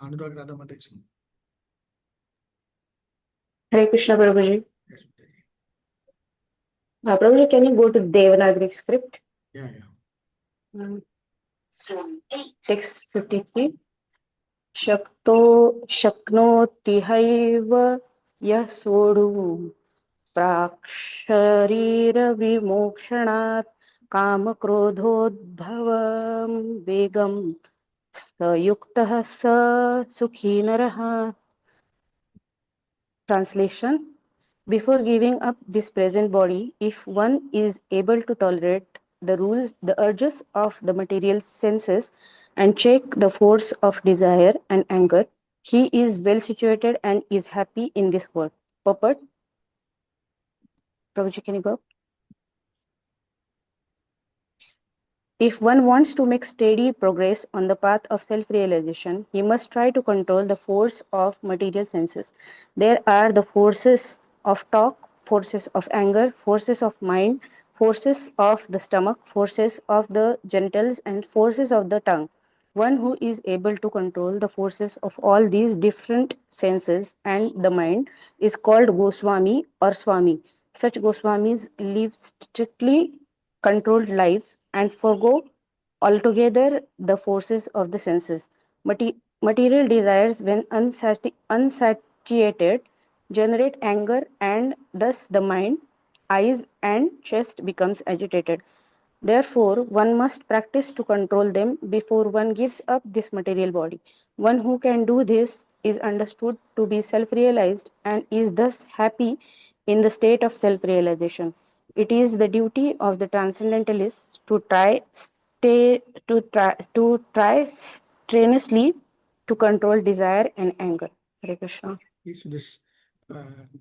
Anurag Radha Mataji? Hare Krishna, Prabhuji. Yes, Mataji. Prabhuji, can you go to Devanagari script? Yeah. 653. शक्नोतिहैव यः सोढुं प्राक्शरीरविमोक्षणात् कामक्रोधोद्भवं वेगं स युक्तः स सुखी नरः. Translation: before giving up this present body, if one is able to tolerate the urges of the material senses and check the force of desire and anger, he is well situated and is happy in this world. Purport. Prabhuji, can you go? If one wants to make steady progress on the path of self-realization, he must try to control the force of material senses. There are the forces of talk, forces of anger, forces of mind, forces of the stomach, forces of the genitals, and forces of the tongue. One who is able to control the forces of all these different senses and the mind is called Goswami or Swami. Such Goswamis live strictly controlled lives and forego altogether the forces of the senses. Material desires, when unsatiated, generate anger, and thus the mind, eyes, and chest becomes agitated. Therefore, one must practice to control them before one gives up this material body. One who can do this is understood to be self-realized and is thus happy in the state of self-realization. It is the duty of the transcendentalists to try strenuously to control desire and anger. Hare Krishna. So this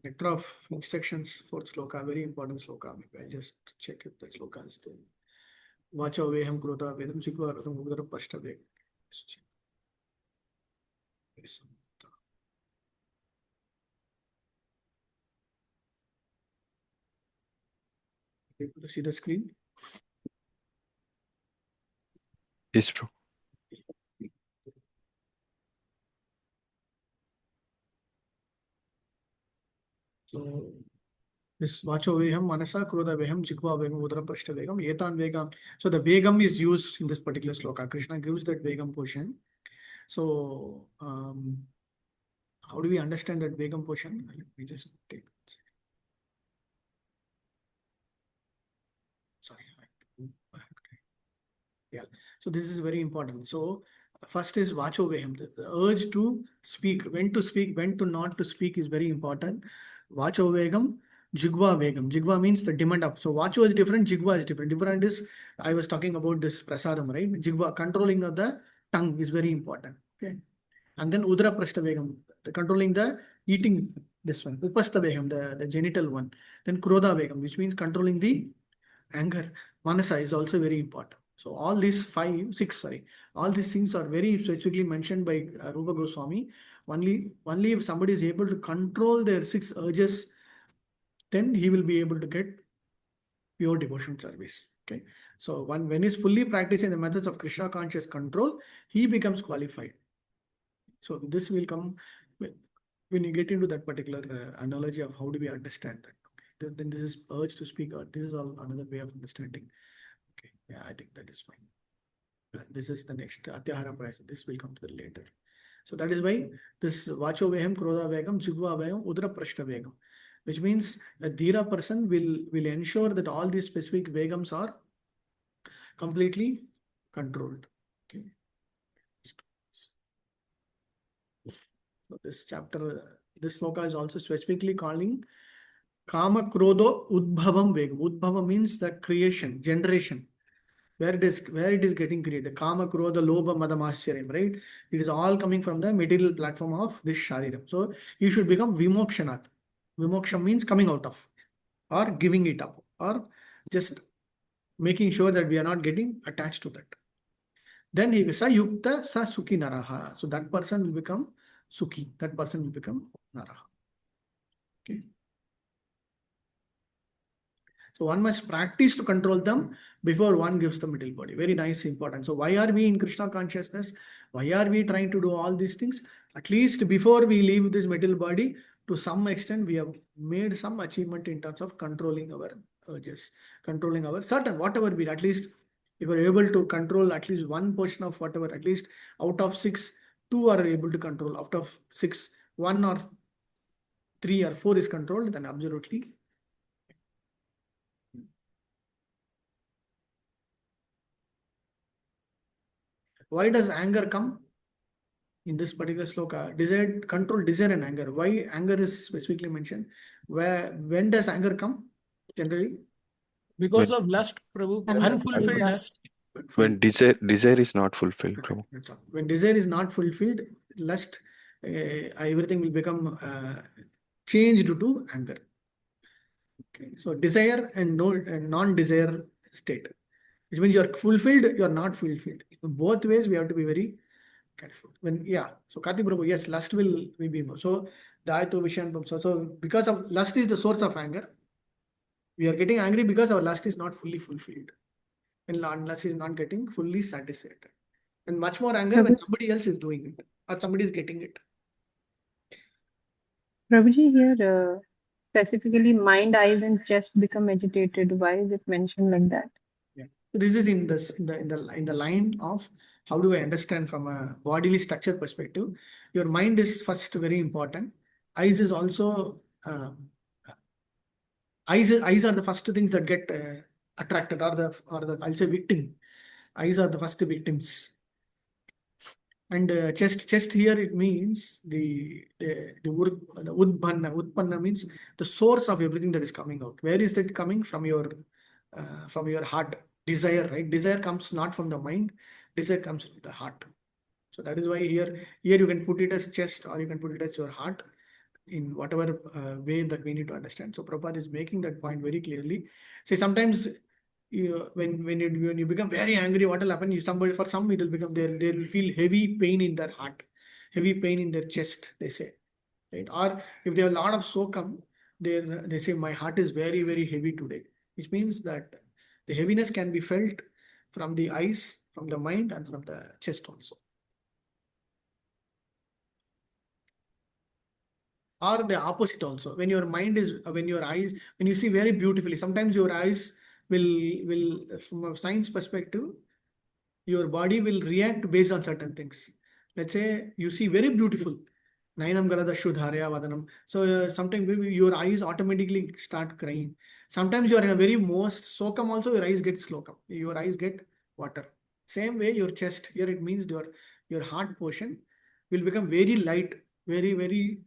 nectar of instructions for sloka, very important sloka. Maybe I'll just check if the sloka is there. Vacho veham krota vedam chikva vedam udara pashta vek. Able to see the screen? Yes, bro. So this Vacho Veham, Manasa, Krodha Veham, Jikva Veham, Udra Prashta Vegam, Yetan Vegam. So the Vegam is used in this particular sloka. Krishna gives that Vegam portion. So how do we understand that Vegam portion? Let me just take. Sorry. Yeah. So this is very important. So first is Vacho Veham. The urge to speak, when to speak, when to not to speak is very important. Vacho Vegam, Jigva Vegam. Jigva means the demand up. So Vacho is different, Jigva is different. Different is, I was talking about this prasadam, right? Jigva, controlling of the tongue is very important. Okay. And then Udra Prashta Vegam, the controlling the eating, this one. Upasta Vegam, the genital one. Then Krodha Vegam, which means controlling the anger. Manasa is also very important. So all these all these things are very specifically mentioned by Rupa Goswami. Only if somebody is able to control their 6 urges, then he will be able to get pure devotion service. Okay. So when he's fully practicing the methods of Krishna conscious control, he becomes qualified. So this will come when you get into that particular analogy of how do we understand that. Okay. Then this is urge to speak out. This is all another way of understanding. Okay. Yeah, I think that is fine. This is the next Atyahara price. This will come to the later. So that is why this Vacho Veham, Krodha Vegam, Jigva Vegam, Udra Prashta Vegam, which means a Dhira person will ensure that all these specific Vegams are completely controlled. Okay. So this chapter, this sloka is also specifically calling Kama Krodho Udbhavam Vegam. Udbhava means the creation, generation. Where it is getting created. Kama, Krodha, Lobha, Madam, Ascharya, right? It is all coming from the material platform of this Shariram. So you should become Vimokshanat. Vimoksha means coming out of, or giving it up, or just making sure that we are not getting attached to that. Then he will say Yukta Sa Sukhi Naraha. So that person will become Sukhi. That person will become Naraha. Okay. So one must practice to control them before one gives the middle body. Very nice, important. So why are we in Krishna consciousness? Why are we trying to do all these things? At least before we leave this middle body, to some extent, we have made some achievement in terms of controlling our urges, controlling our certain, whatever be, at least if we're able to control at least one portion of whatever, at least out of 6, 2 are able to control. Out of 6, 1 or 3 or 4 is controlled, then absolutely. Why does anger come in this particular sloka? Desire, control, desire and anger. Why anger is specifically mentioned? When does anger come? Generally? Because of lust, Prabhu. Unfulfilled lust. When desire is not fulfilled, Prabhu. That's all. When desire is not fulfilled, lust, everything will become changed to anger. Okay. So desire and non-desire state. Which means you are fulfilled, you are not fulfilled. In both ways, we have to be very careful. So Karthik Prabhu, yes, lust will be more. So Daito Vishan, so because of lust is the source of anger, we are getting angry because our lust is not fully fulfilled. And lust is not getting fully satisfied. And much more anger when somebody else is doing it or somebody is getting it. Prabhuji, here specifically mind, eyes, and chest become agitated. Why is it mentioned like that? Yeah. So this is in the line of how do I understand from a bodily structure perspective. Your mind is first very important. Eyes is also eyes are the first things that get attracted, or the I'll say victim. Eyes are the first victims. And chest here, it means the udpanna means the source of everything that is coming out. Where is that coming? From your heart. Desire, right? Desire comes not from the mind. Desire comes from the heart. So that is why here you can put it as chest, or you can put it as your heart, in whatever way that we need to understand. So Prabhupada is making that point very clearly. Say sometimes when you become very angry, what will happen? For some it will become, they will feel heavy pain in their heart. heavy pain in their chest, they say, right? Or if they have a lot of slokham, they say, my heart is very, very heavy today, which means that the heaviness can be felt from the eyes, from the mind, and from the chest also. Or the opposite also. When your mind is, when your eyes, when you see very beautifully, sometimes your eyes will, from a science perspective, your body will react based on certain things. Let's say you see very beautiful, Nainam Galada Shudharya Vadanam. So sometimes your eyes automatically start crying. Sometimes you are in a very most sokam also, your eyes get slokam. Your eyes get water. Same way your chest, here it means your heart portion will become very light, very, very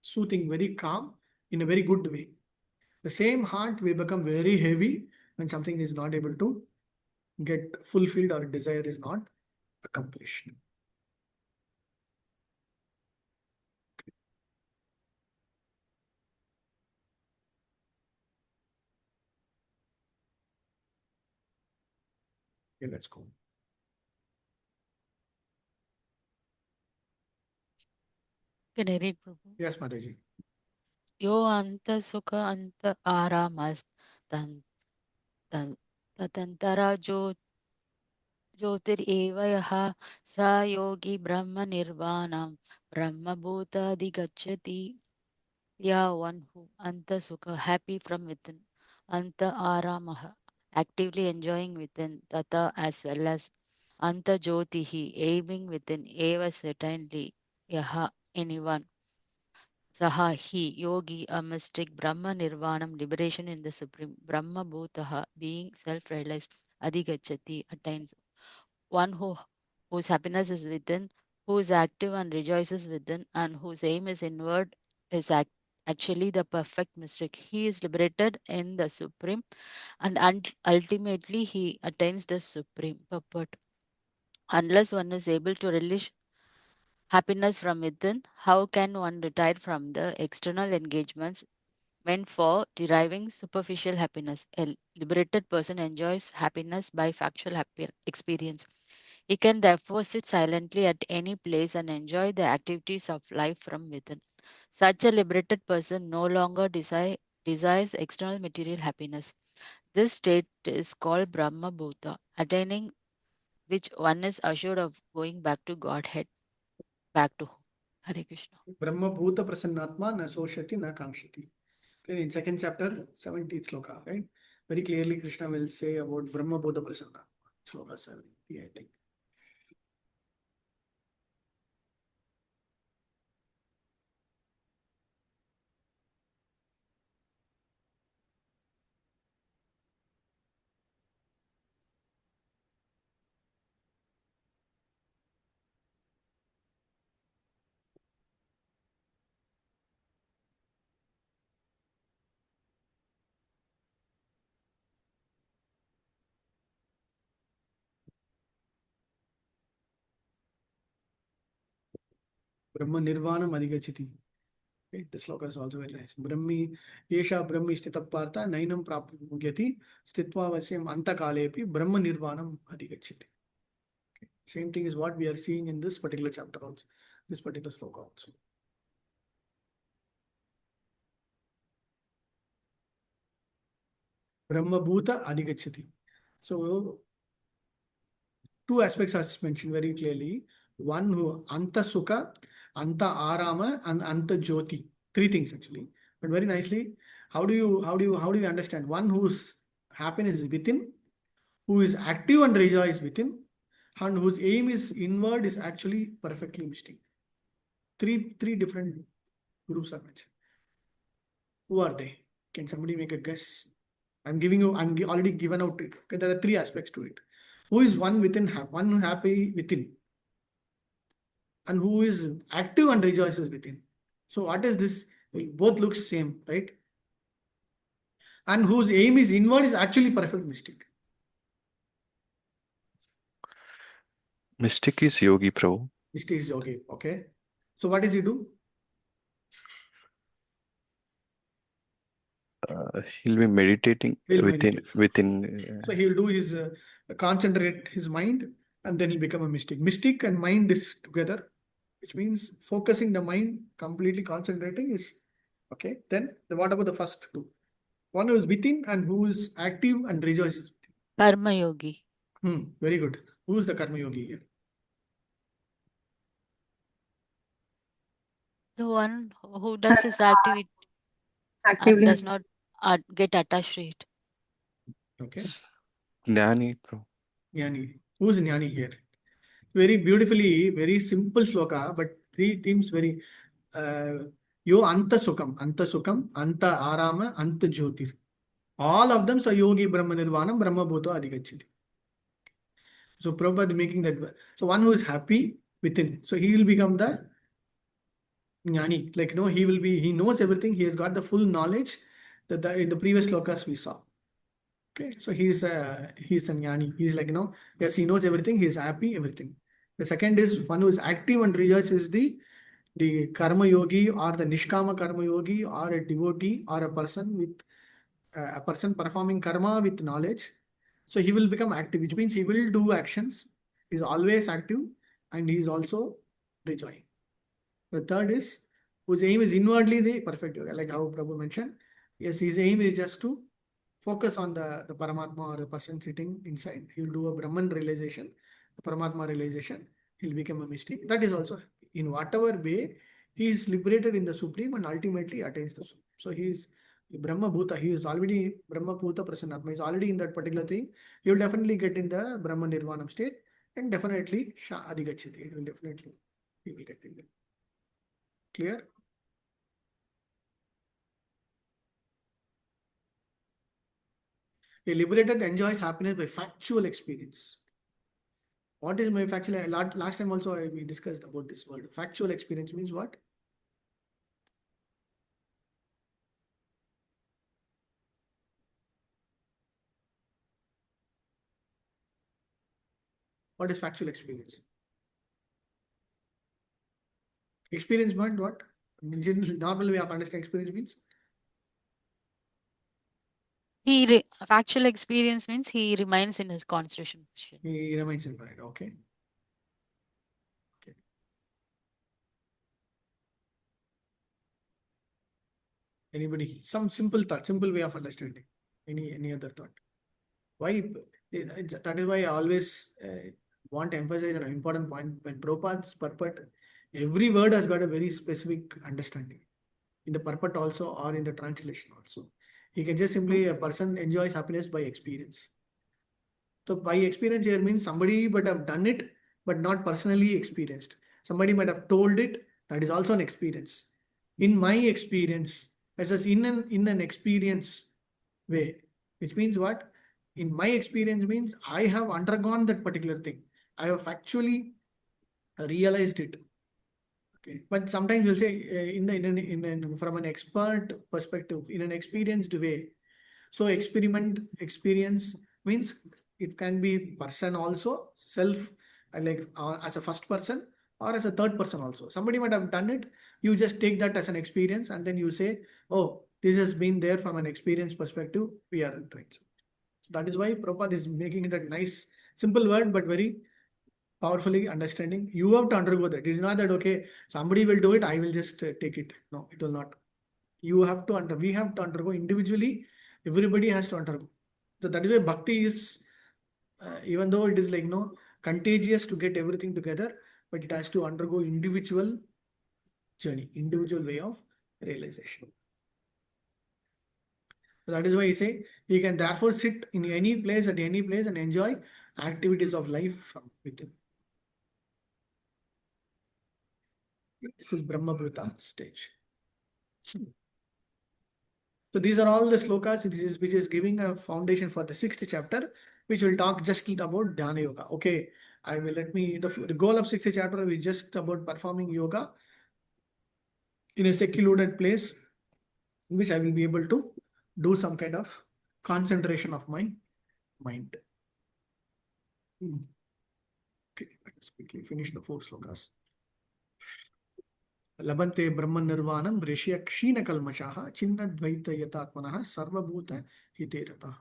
soothing, very calm in a very good way. The same heart will become very heavy when something is not able to get fulfilled or desire is not accomplished. Okay, let's go. Can I read, Prabhu? Yes, Mataji. Yo anta sukha anta aramas tan tan tatantara ज्योतिर एव यः स योगी ब्रह्म निर्वाणं ब्रह्मभूताधिगच्छति. Yeah, one who anta sukha, happy from within, anta aramah, actively enjoying within, tata as well as anta jyotihi, aiming within, eva certainly, yaha anyone, saha he, yogi a mystic, brahma nirvanam liberation in the supreme, brahma bhutaha being self-realized, adhigachati attains. One whose happiness is within, who is active and rejoices within, and whose aim is inward, is actually the perfect mystic. He is liberated in the supreme, and ultimately he attains the supreme purport. Unless one is able to release happiness from within, how can one retire from the external engagements meant for deriving superficial happiness? A liberated person enjoys happiness by factual experience. He can therefore sit silently at any place and enjoy the activities of life from within. Such a liberated person no longer desires external material happiness. This state is called Brahma Bhuta, attaining which one is assured of going back to Godhead, back to home. Hare Krishna. Brahma Bhuta Prasannatma na soshati na kankshati. Okay, in second chapter, 70th sloka, right? Very clearly Krishna will say about Brahma Bhuta Prasannatma. Sloka 70, I think. Brahma Nirvana Madhigachiti. Okay, the sloka is also very nice. Brahmi, Yesha Brahmi Stitapartha, Nainam Prapugyati, Stitva Vasyam Antakalepi, Brahma Nirvanam Adhigachiti. Okay. Same thing is what we are seeing in this particular chapter also, this particular sloka also. Brahma Bhuta Adhigachati. So, two aspects are mentioned very clearly. One who Anta Sukha, Anta Arama, and Anta Jyoti. Three things actually. But very nicely, how do you understand? One whose happiness is within, who is active and rejoice within, and whose aim is inward is actually perfectly mystic. Three different groups are mentioned. Who are they? Can somebody make a guess? I'm already given out it. Okay, there are three aspects to it. Who is one within, one happy within, and who is active and rejoices within. So what is this? Both looks same, right? And whose aim is inward is actually perfect mystic. Mystic is yogi, Prabhu. Mystic is yogi. Okay. So what does he do? He'll be meditating He'll within meditate. within. So he'll do his concentrate his mind, and then he'll become a mystic. Mystic and mind is together. which means focusing the mind, completely concentrating is okay. Then what about the first two? One who is within and who is active and rejoices. Karma Yogi. Very good. Who is the Karma Yogi here? The one who does his activity and Actively. does not get attached to it. Okay. Jnani, Prabhu. Jnani. Who is Jnani here? Very beautifully, very simple sloka, but three themes very. Yo anta sukham, anta arama, anta jyotir. All of them are yogi brahma nirvanam, brahma bhuto adhigachiti. So Prabhupada making that. So one who is happy within, so he will become the jnani. Like he knows everything. He has got the full knowledge that in the previous slokas we saw. Okay, so he's a jnani. He's like yes, he knows everything. He's happy everything. The second is one who is active and rejoices the karma yogi or the nishkama karma yogi or a devotee or a person with a person performing karma with knowledge. So he will become active, which means he will do actions. He's always active and he is also rejoicing. The third is whose aim is inwardly the perfect yoga, like how Prabhu mentioned. Yes, his aim is just to focus on the Paramatma or the person sitting inside. He will do a Brahman realization, the Paramatma realization. He'll become a mystic. That is also in whatever way he is liberated in the Supreme and ultimately attains the Supreme. So he is Brahma Bhuta. He is already Brahma Bhuta Prasannatma. He is already in that particular thing. He will definitely get in the Brahma Nirvanam state and definitely Sha Adhigachati. It will definitely he will get in there. Clear? A liberated enjoys happiness by factual experience. What is my factual? Last time also we discussed about this word. Factual experience means what? What is factual experience? Experience meant what? Normal way of understanding experience means? Factual experience means he remains in his concentration. He remains in mind. Okay. Anybody? Some simple thought, simple way of understanding. Any other thought? Why? That is why I always want to emphasize an important point. When Prabhupada's purport, every word has got a very specific understanding. In the purport also or in the translation also. He can just simply, a person enjoys happiness by experience. So by experience here means somebody might have done it, but not personally experienced. Somebody might have told it, that is also an experience. In my experience, as in an experience way, which means what? In my experience means I have undergone that particular thing. I have actually realized it. Okay. But sometimes we'll say from an expert perspective, in an experienced way. So experience means it can be person also, self, as a first person or as a third person also. Somebody might have done it. You just take that as an experience and then you say, oh, this has been there from an experience perspective. We are trying. So that is why Prabhupada is making it a nice, simple word, but very powerfully understanding. You have to undergo that. It is not that, okay, somebody will do it, I will just take it. No, it will not. You have to we have to undergo individually. Everybody has to undergo. So that is why bhakti is, even though it is like contagious to get everything together, but it has to undergo individual journey, individual way of realization. So that is why I say he can therefore sit in any place at any place and enjoy activities of life from within. This is Brahma Bhuta stage. So these are all the slokas which is giving a foundation for the 6th chapter, which will talk just about Dhyana Yoga. Okay, I will the goal of 6th chapter is just about performing yoga in a secluded place, in which I will be able to do some kind of concentration of my mind. Okay, let's quickly finish the 4 slokas. Labante Brahman Nirvanam Rishya Kshina Kalmashaha Chinna Dvaita Yatatmanaha Sarvabhuta Hiterata.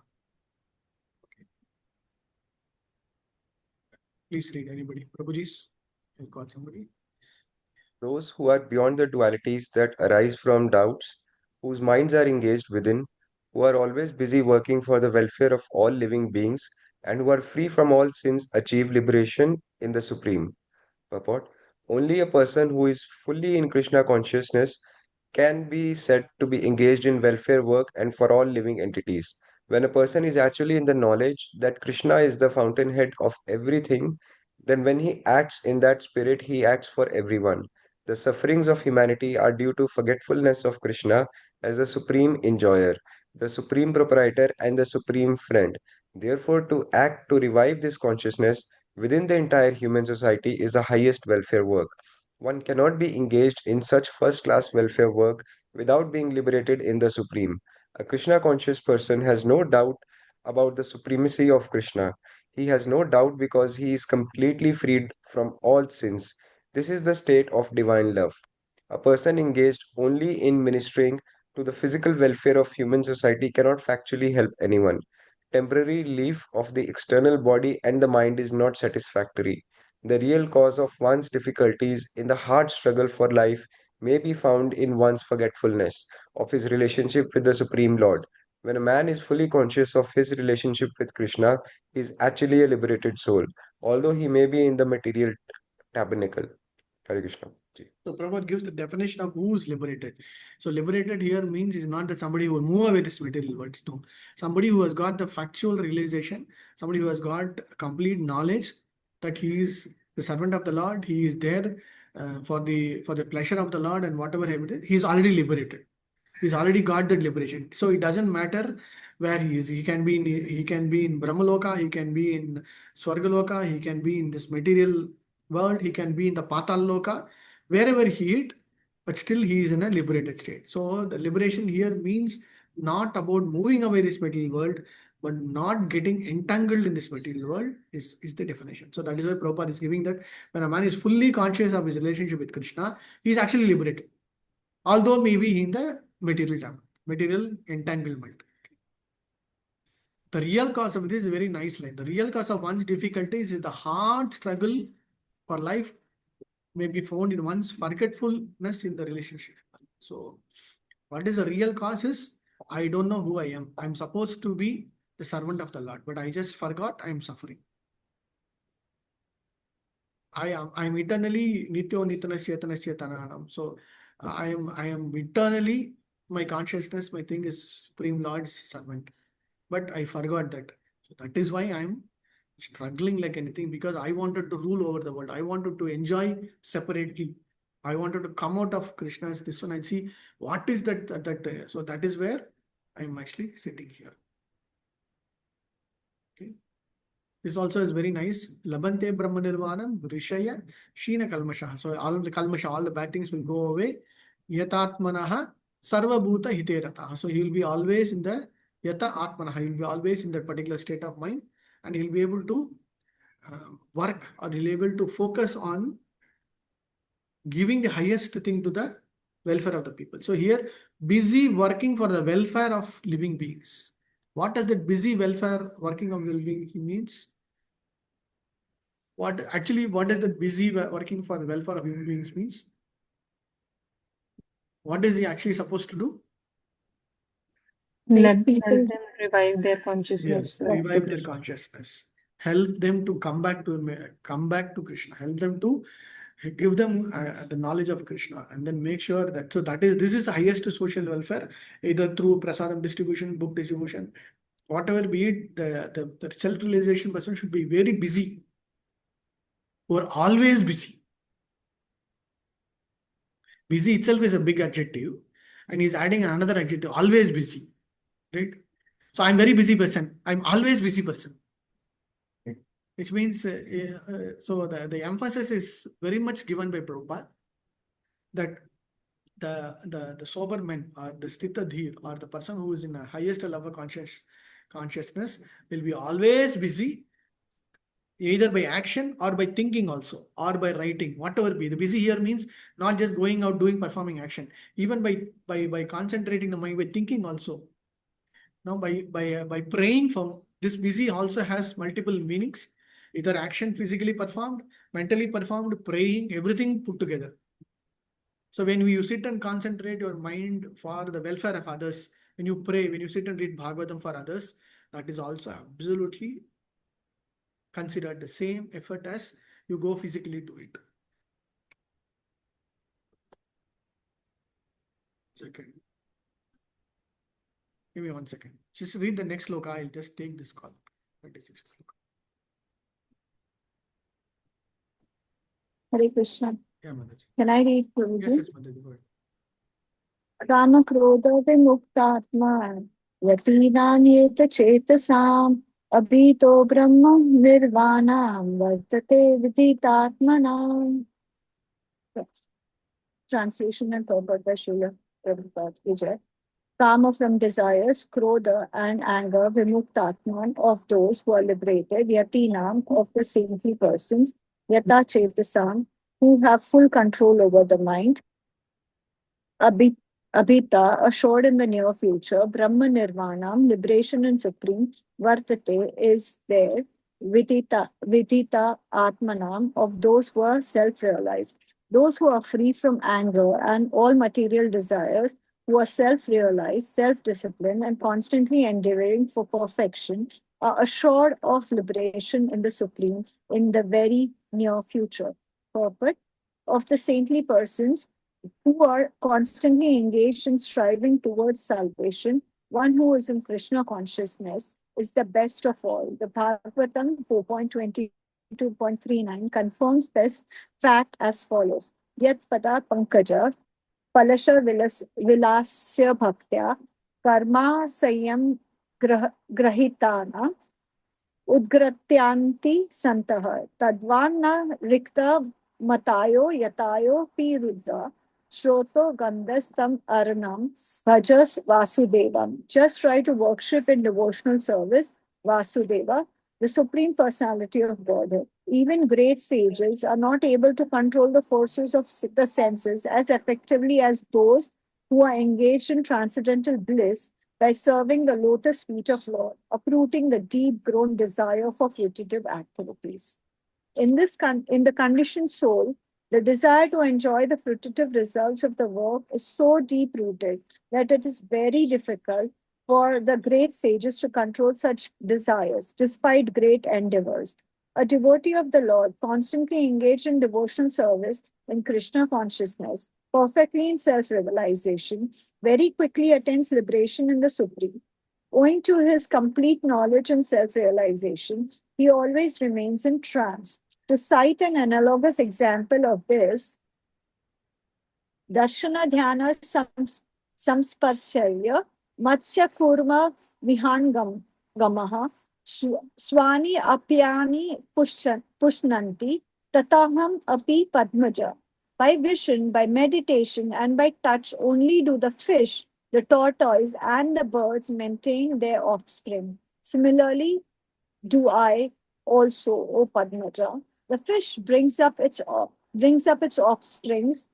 Please read anybody. Prabhuji's. I'll call somebody. those who are beyond the dualities that arise from doubts, whose minds are engaged within, who are always busy working for the welfare of all living beings, and who are free from all sins achieve liberation in the Supreme. Purport. Only a person who is fully in Krishna consciousness can be said to be engaged in welfare work and for all living entities. When a person is actually in the knowledge that Krishna is the fountainhead of everything, then when he acts in that spirit, he acts for everyone. The sufferings of humanity are due to forgetfulness of Krishna as the supreme enjoyer, the supreme proprietor, and the supreme friend. Therefore, to act to revive this consciousness within the entire human society is the highest welfare work. One cannot be engaged in such first class welfare work without being liberated in the Supreme. A Krishna conscious person has no doubt about the supremacy of Krishna. He has no doubt because he is completely freed from all sins. This is the state of divine love. A person engaged only in ministering to the physical welfare of human society cannot factually help anyone. Temporary relief of the external body and the mind is not satisfactory. The real cause of one's difficulties in the hard struggle for life may be found in one's forgetfulness of his relationship with the Supreme Lord. When a man is fully conscious of his relationship with Krishna, he is actually a liberated soul, although he may be in the material tabernacle. Hare Krishna. Ji. So Prabhupada gives the definition of who is liberated. So liberated here means is not that somebody who will move away this material world. No. Somebody who has got the factual realization, somebody who has got complete knowledge that he is the servant of the Lord, he is there for the pleasure of the Lord and whatever it is, he is already liberated. He's already got that liberation. So it doesn't matter where he is. He can be in Brahmaloka, he can be in Swargaloka, he can be in this material world, he can be in the Patal Loka, wherever he is, but still he is in a liberated state. So the liberation here means not about moving away this material world, but not getting entangled in this material world is the definition. So that is why Prabhupada is giving that when a man is fully conscious of his relationship with Krishna, he is actually liberated. Although maybe in the material entanglement. The real cause of this is a very nice line. The real cause of one's difficulties is the hard struggle for life may be found in one's forgetfulness in the relationship. So what is the real cause is, I don't know who I am. I'm supposed to be the servant of the Lord, but I just forgot I'm suffering. I'm eternally Nityo Nitanasya Tanasya Tananam. So I am eternally, my consciousness, my thing is Supreme Lord's servant. But I forgot that. So that is why I'm struggling like anything, because I wanted to rule over the world. I wanted to enjoy separately. I wanted to come out of Krishna's this one and see what is that. So that is where I'm actually sitting here. Okay. This also is very nice. Labante Brahma Nirvanam Rishaya Sheena Kalmasha. So all the Kalmasha, all the bad things will go away. Yatatmanaha Sarva Bhuta Hiterata. So he will be always in the Yata Atmanaha. He will be always in that particular state of mind, and he'll be able to work, or he'll be able to focus on giving the highest thing to the welfare of the people. So here, busy working for the welfare of living beings. What does that busy welfare working of well-being means? What does that busy working for the welfare of human beings means? What is he actually supposed to do? Help people them revive their consciousness. Yes, revive their consciousness. Help them to come back to Krishna. Help them to give them the knowledge of Krishna, and then make sure that this is the highest social welfare, either through prasadam distribution, book distribution, whatever be it. The self-realization person should be very busy, or always busy. Busy itself is a big adjective, and he's adding another adjective, always busy, right? So I'm very busy person. I'm always busy person. Which means, so the emphasis is very much given by Prabhupada that the sober man, or the sthita dhir, or the person who is in the highest level consciousness will be always busy, either by action or by thinking also, or by writing, whatever be. The busy here means not just going out doing performing action, even by concentrating the mind, by thinking also. Now by praying, for this busy also has multiple meanings, either action physically performed, mentally performed, praying, everything put together. So when you sit and concentrate your mind for the welfare of others, when you pray, when you sit and read Bhagavatam for others, that is also absolutely considered the same effort as you go physically do it. Second. Give me 1 second. Just read the next sloka. I'll just take this call. 26th sloka. Hare Krishna. Yeah, Mataji. Can I read, Guruji? Yes, Mataji. Go ahead. Rama Krodha Vimuktatma Yatinanyeta Chetasam Abhito Brahma Nirvanam Vartate Viditatmanam. Translation and purport by Srila Prabhupada Vijay. Kama from desires, Krodha and anger, Vimuktatman of those who are liberated, Yatinam of the saintly persons, Yata Chetasam who have full control over the mind, Abhita, assured in the near future, Brahma Nirvanam, liberation in supreme, Vartate is there, Vidita Atmanam, of those who are self-realized. Those who are free from anger and all material desires, who are self-realized, self-disciplined, and constantly endeavoring for perfection, are assured of liberation in the supreme in the very near future. Purport of the saintly persons who are constantly engaged in striving towards salvation, one who is in Krishna consciousness, is the best of all. The Bhagavatam 4.22.39 confirms this fact as follows. Yat pada pankaja palasha vilasya bhaktya karma sayam grahitana udgratyanti santah tadvanna rikta matayo yatayo piruddha shroto gandhastam aranam bhajas vasudevam. Just try to worship in devotional service Vasudeva, the Supreme Personality of Godhead. Even great sages are not able to control the forces of the senses as effectively as those who are engaged in transcendental bliss by serving the lotus feet of Lord, uprooting the deep-grown desire for fruitive activities. In the conditioned soul, the desire to enjoy the fruitive results of the work is so deep-rooted that it is very difficult for the great sages to control such desires, despite great endeavors. A devotee of the Lord, constantly engaged in devotional service in Krishna consciousness, perfectly in self-realization, very quickly attains liberation in the Supreme. Owing to his complete knowledge and self-realization, he always remains in trance. To cite an analogous example of this, Darshana Dhyana Samsparsharya Matsya Kurma Vihangam Gamaha Swani Apyani Pushnanti Tataham Api Padmaja. By vision, by meditation, and by touch only do the fish, the tortoise, and the birds maintain their offspring. Similarly, do I also, O Padmaja. The fish brings up its offsprings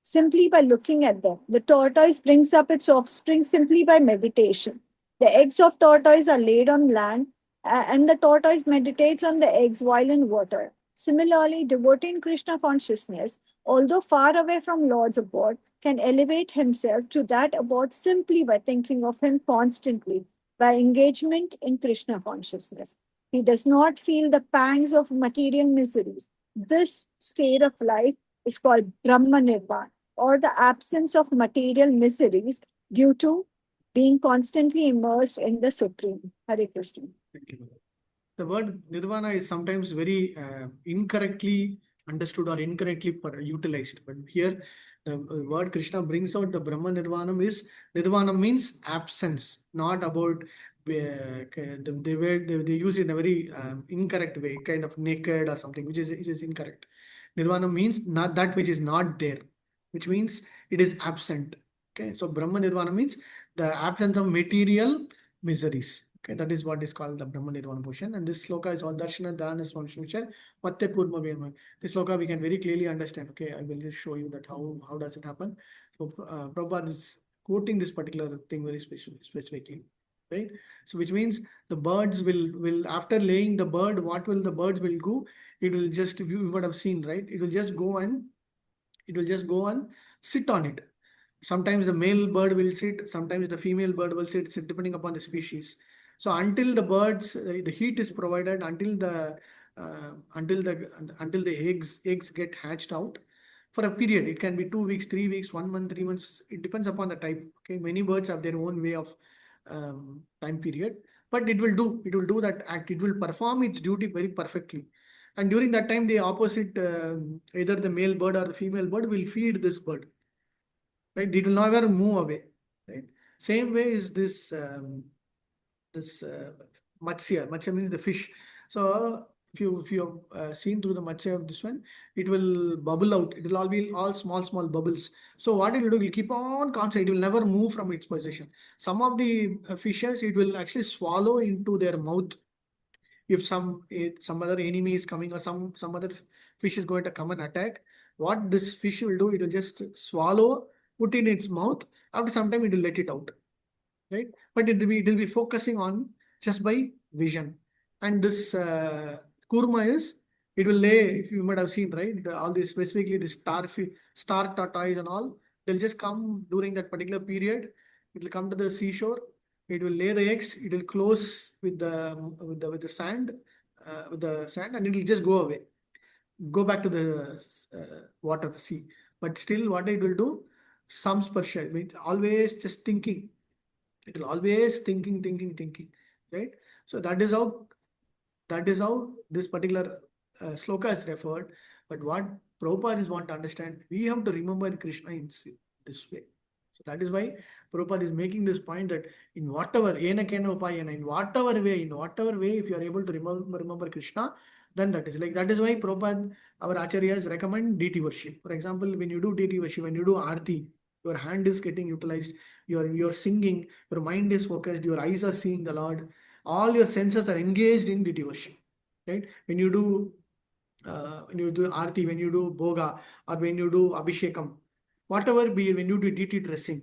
simply by looking at them. The tortoise brings up its offspring simply by meditation. The eggs of tortoise are laid on land, and the tortoise meditates on the eggs while in water. Similarly, devotee in Krishna consciousness, although far away from Lord's abode, can elevate himself to that abode simply by thinking of him constantly, by engagement in Krishna consciousness. He does not feel the pangs of material miseries. This state of life is called Brahma Nirvana, or the absence of material miseries due to being constantly immersed in the Supreme. Hare Krishna. Thank you. The word nirvana is sometimes very incorrectly understood or incorrectly utilized. But here, the word Krishna brings out the Brahma Nirvana is Nirvana means absence, not about they use it in a very incorrect way, kind of naked or something, which is incorrect. Nirvana means not that which is not there, which means it is absent. Okay, so Brahma Nirvana means the absence of material miseries. Okay, that is what is called the Brahma Nirvana portion. And this sloka is all Darshana Dana Swamshmishar Vatte Kurma Vyama. This sloka we can very clearly understand. Okay, I will just show you that how does it happen. So Prabhupada is quoting this particular thing very specifically. Right? So which means the birds will after laying the bird, what will the birds will go? It will just, you would have seen, right? It will just go and It will just go and sit on it. Sometimes the male bird will sit, sometimes the female bird will sit, depending upon the species. So until the birds, the heat is provided, until the eggs get hatched out for a period. It can be 2 weeks, 3 weeks, 1 month, 3 months. It depends upon the type. Okay, many birds have their own way of time period, but it will do that act. It will perform its duty very perfectly. And during that time, the opposite, either the male bird or the female bird will feed this bird. Right? It will never move away. Right? Same way is this matsya. Matsya means the fish. So if you have seen through the matsya of this one, it will bubble out. It will all be all small bubbles. So what it will do, it will keep on constant. It will never move from its position. Some of the fishes, it will actually swallow into their mouth. If some other enemy is coming, or some other fish is going to come and attack, what this fish will do, it will just swallow, put in its mouth. After some time, it will let it out. Right? But it will be focusing on just by vision. And this kurma is, it will lay, if you might have seen, right? All these, specifically the star tortoise and all, they'll just come during that particular period. It will come to the seashore. It will lay the eggs. It will close with the sand, and it will just go away, go back to the water, sea. But still, what it will do, some sparsha, means always just thinking. It will always thinking, right? So that is how this particular sloka is referred. But what Prabhupada is want to understand, we have to remember Krishna in this way. So that is why Prabhupada is making this point that in whatever in whatever way, if you are able to remember Krishna, then that is why Prabhupada, our acharyas recommend deity worship. For example, when you do deity worship, when you do arti, your hand is getting utilized, you're singing, your mind is focused, your eyes are seeing the Lord, all your senses are engaged in deity worship. Right? When you do arti, when you do bhoga, or when you do abhishekam, whatever be it, when you do deity dressing,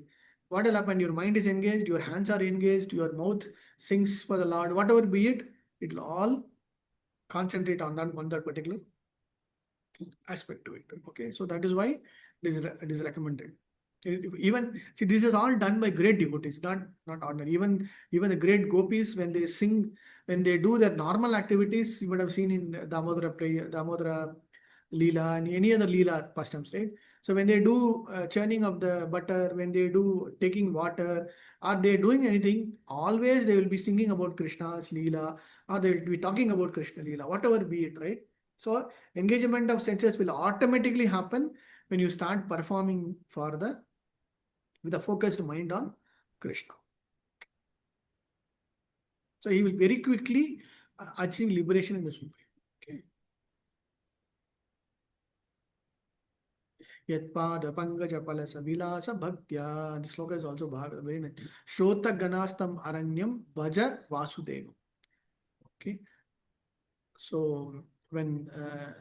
what will happen? Your mind is engaged, your hands are engaged, your mouth sings for the Lord, whatever be it, it will all concentrate on that particular aspect to it. Okay, so that is why it is recommended. Even see, this is all done by great devotees, not ordinary. Even the great gopis, when they sing, when they do their normal activities, you would have seen in Damodara prayer, Damodara Leela, and any other Leela pastimes, right? So when they do churning of the butter, when they do taking water, are they doing anything? Always they will be singing about Krishna's Leela, or they will be talking about Krishna Leela, whatever be it, right? So engagement of senses will automatically happen when you start performing with a focused mind on Krishna. So he will very quickly achieve liberation in the Supreme. Okay. Yatpada Pangaja Palasa Vilasa Bhaktya. This sloka is also very nice. Shota Ganastam Aranyam Bhaja Vasudevam. Okay. So when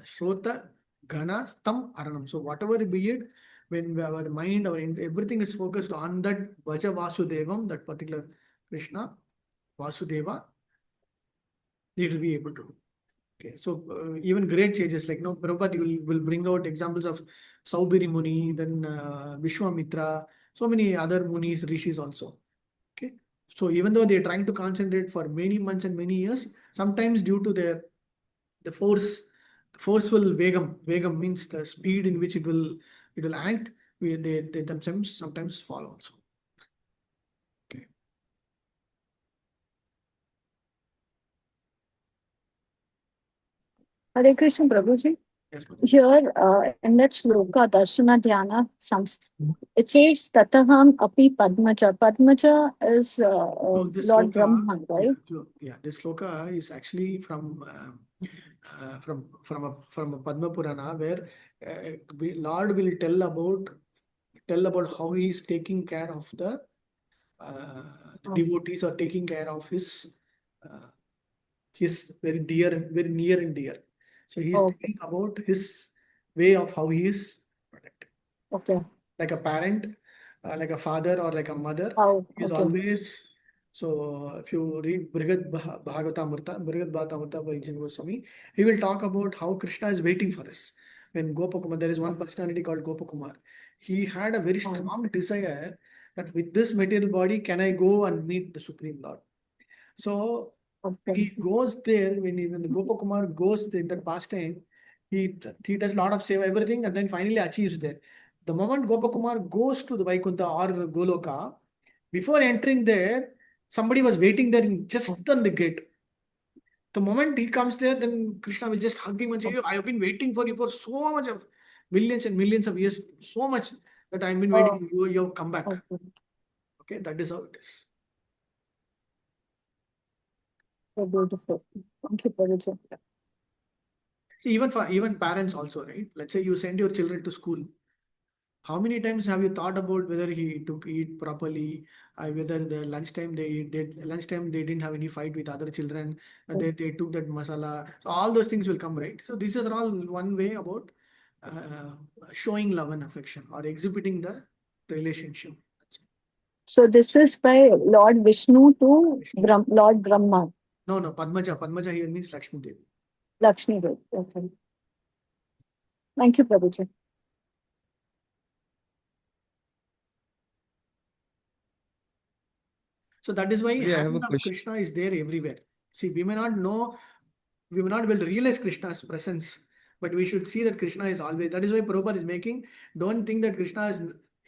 Shota Ganastam Aranam. So whatever be it, when our mind, everything is focused on that Bhaja Vasudevam, that particular Krishna, Vasudeva, they will be able to do. Okay, so even great sages like Prabhupada will bring out examples of Saubiri Muni, then Vishwamitra, so many other Munis, Rishis also. Okay, so even though they are trying to concentrate for many months and many years, sometimes due to the forceful vegam means the speed in which it will act, they themselves sometimes fall also. Okay. Hare Krishna, Prabhuji. Yes, Prabhuji. Here in that sloka, Darshana Dhyana, it says Tataham Api Padmaja. Padmaja is So this Lord sloka, Brahma, right? this sloka is actually from a Padma Purana, where Lord will tell about how he is taking care of the devotees, or taking care of his very near and dear. So he is telling about his way of how he is protected. Okay. Like a parent, like a father, or like a mother, he is always. So if you read Bhagavatamrita by Jiva Goswami, he will talk about how Krishna is waiting for us. when Gopakumar, there is one personality called Gopakumar. He had a very strong desire that with this material body, can I go and meet the Supreme Lord? So he goes there when the Gopakumar goes in that pastime, he does a lot of save everything and then finally achieves there. The moment Gopakumar goes to the Vaikuntha or Goloka, before entering there, somebody was waiting there just on the gate. The moment he comes there, then Krishna will just hug him and say, I have been waiting for you for so much of millions and millions of years, so much that I've been waiting. You have come back. Okay, that is how it is. So beautiful. Thank you, Prabhuji. Even parents also, right? Let's say you send your children to school. How many times have you thought about whether he took eat properly, whether the lunchtime they didn't have any fight with other children, they took that masala. So all those things will come, right? So this is all one way about uh, showing love and affection or exhibiting the relationship. So this is by Lord Vishnu to Lord Brahma. No, Padmaja. Padmaja here means Lakshmi Devi. Lakshmi Devi. Okay. Thank you, Prabhuji. So that is why Yeah, I have a hand of question. Krishna is there everywhere. See, we may not be able to realize Krishna's presence, but we should see that Krishna is always. That is why Prabhupada is making. Don't think that Krishna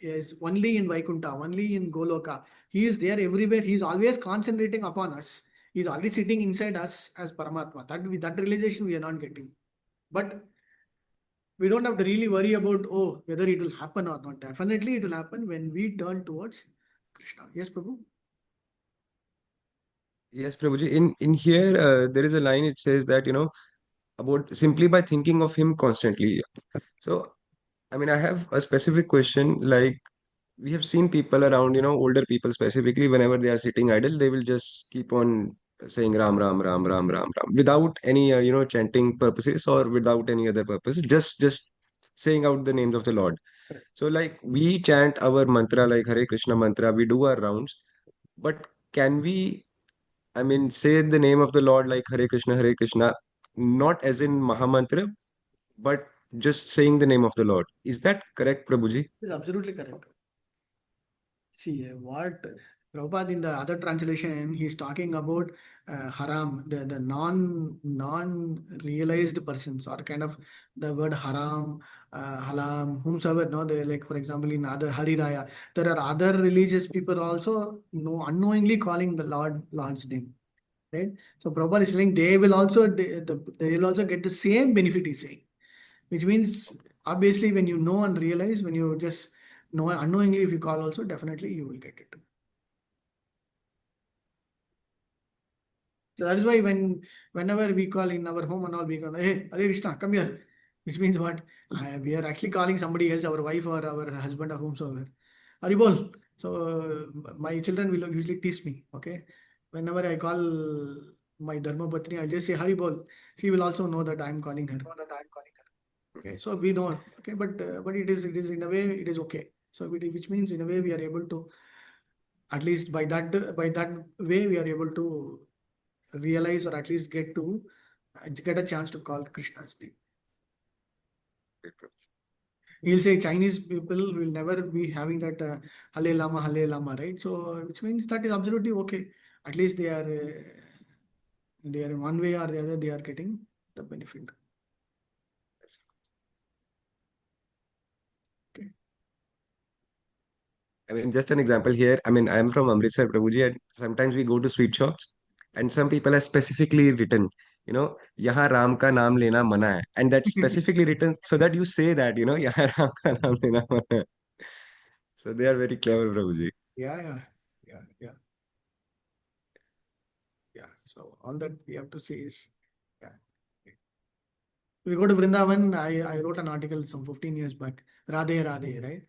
is only in Vaikuntha, only in Goloka. He is there everywhere. He is always concentrating upon us. He is already sitting inside us as Paramatma. That realization we are not getting. But we don't have to really worry about whether it will happen or not. Definitely it will happen when we turn towards Krishna. Yes, Prabhu? Yes, Prabhuji. In here, there is a line. It says that about simply by thinking of him constantly. So, I mean, I have a specific question. Like we have seen people around, older people specifically, whenever they are sitting idle, they will just keep on saying Ram, Ram, Ram, Ram, Ram, Ram, without any, chanting purposes or without any other purpose. Just saying out the names of the Lord. So, like we chant our mantra, like Hare Krishna mantra, we do our rounds, but can we? I mean, say the name of the Lord like Hare Krishna, not as in Mahamantra, but just saying the name of the Lord. Is that correct, Prabhuji? It is absolutely correct. See, what Prabhupada in the other translation, he's talking about haram, the non-realized persons, or kind of the word haram, halam, whomsoever, no, they like, for example, in other Hariraya, there are other religious people also unknowingly calling the Lord's name. Right? So Prabhupada is saying they will also get the same benefit, he's saying. Which means obviously when you know and realize, when you just know unknowingly, if you call also, definitely you will get it. So that is why whenever we call in our home and all, we go, hey, Hare Krishna, come here. Which means what? We are actually calling somebody else, our wife or our husband or whomsoever. Haribol. So my children will usually tease me. Okay. Whenever I call my Dharma Patni, I'll just say Haribol. She will also know that I'm calling her. Okay, so we know. Okay, but it is in a way it is okay. So which means in a way we are able to, at least by that way we are able to realize or at least get a chance to call Krishna's name. He'll say Chinese people will never be having that Hale Lama, right? So which means that is absolutely okay. At least they are in one way or the other they are getting the benefit. Okay. I mean, just an example here. I mean, I'm from Amritsar, Prabhuji, and sometimes we go to sweet shops, and some people have specifically written, यहाँ राम का नाम लेना मना है, and that's specifically written so that you say that, यहाँ राम का नाम लेना मना है. So they are very clever, Prabhuji. Yeah. So all that we have to say is, yeah. We go to Vrindavan. I wrote an article some 15 years back. Radhe Radhe, right?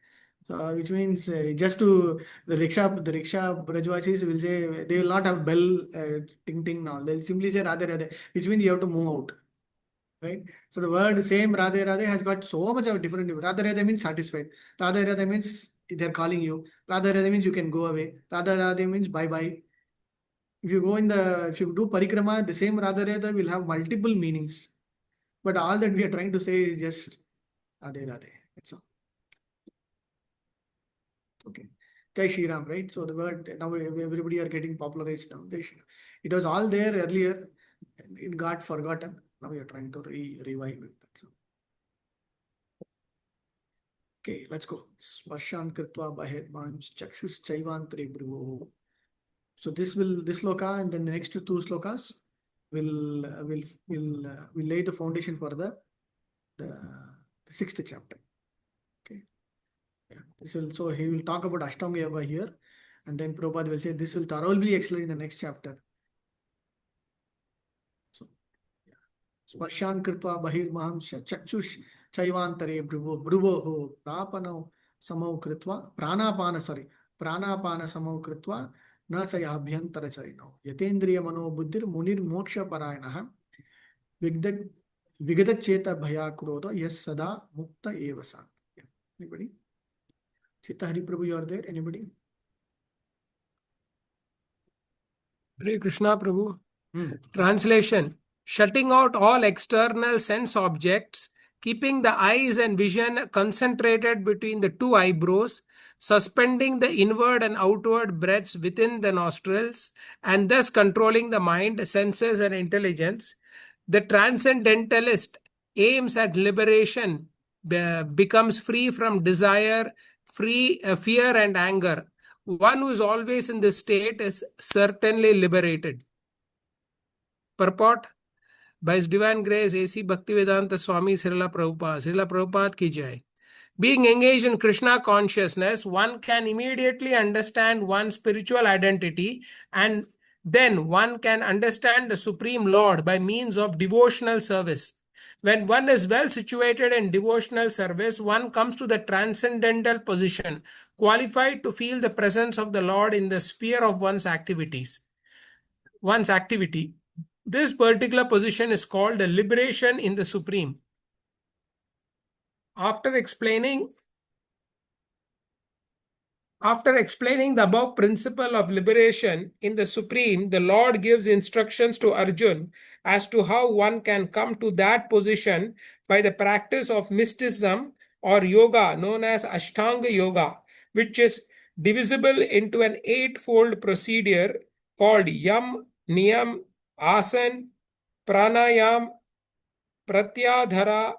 So which means just to the rickshaw Brajvasis will say they will not have bell ting ting now. They'll simply say Radhe Radhe, which means you have to move out. Right? So the word same Radhe Radhe has got so much of different. Radhe Radhe means satisfied. Radhe Radhe means they're calling you. Radhe Radhe means you can go away. Radhe Radhe means bye bye. If you do parikrama, the same Radha Radha will have multiple meanings. But all that we are trying to say is just Radhe Radhe. That's all. Okay. Jai Shri Ram, right? So the word now everybody are getting popularized now. Jai Shri Ram. It was all there earlier. It got forgotten. Now we are trying to revive it. That's all. Okay, let's go. Sparshan Kritva Bahedmans Chakshus Chaivantre Bhruvo. So this sloka and then the next two slokas will lay the foundation for the sixth chapter. Okay. Yeah. So he will talk about Ashtanga Yoga here, and then Prabhupada will say this will thoroughly explain in the next chapter. So, yeah. Sparshan Kritva Bahirmaham Chakshush Chaivantare Bhruvo ho Prapano Samau Kritva Pranapana Samau Kritva Na Saya Abhyantara Charino Yatendriya Mano Buddhir Munir Moksha Parayanaha Vigada Cheta Bhaya Krodha Yes Sada Mukta Evasa. Yeah. Anybody? Chitta Hari Prabhu, you are there? Anybody? Hare Krishna Prabhu. Translation: shutting out all external sense objects, keeping the eyes and vision concentrated between the two eyebrows, suspending the inward and outward breaths within the nostrils, and thus controlling the mind, senses, and intelligence. The transcendentalist aims at liberation, becomes free from desire, fear, and anger. One who is always in this state is certainly liberated. Purport by His Divine Grace A.C. Bhaktivedanta Swami Srila Prabhupada ki jai. Being engaged in Krishna consciousness, one can immediately understand one's spiritual identity, and then one can understand the Supreme Lord by means of devotional service. When one is well situated in devotional service, one comes to the transcendental position, qualified to feel the presence of the Lord in the sphere of one's activity. This particular position is called the liberation in the Supreme. After explaining the above principle of liberation in the Supreme, the Lord gives instructions to Arjun as to how one can come to that position by the practice of mysticism or yoga known as Ashtanga Yoga, which is divisible into an eightfold procedure called Yam, Niyam, Asan, Pranayam, Pratyahara,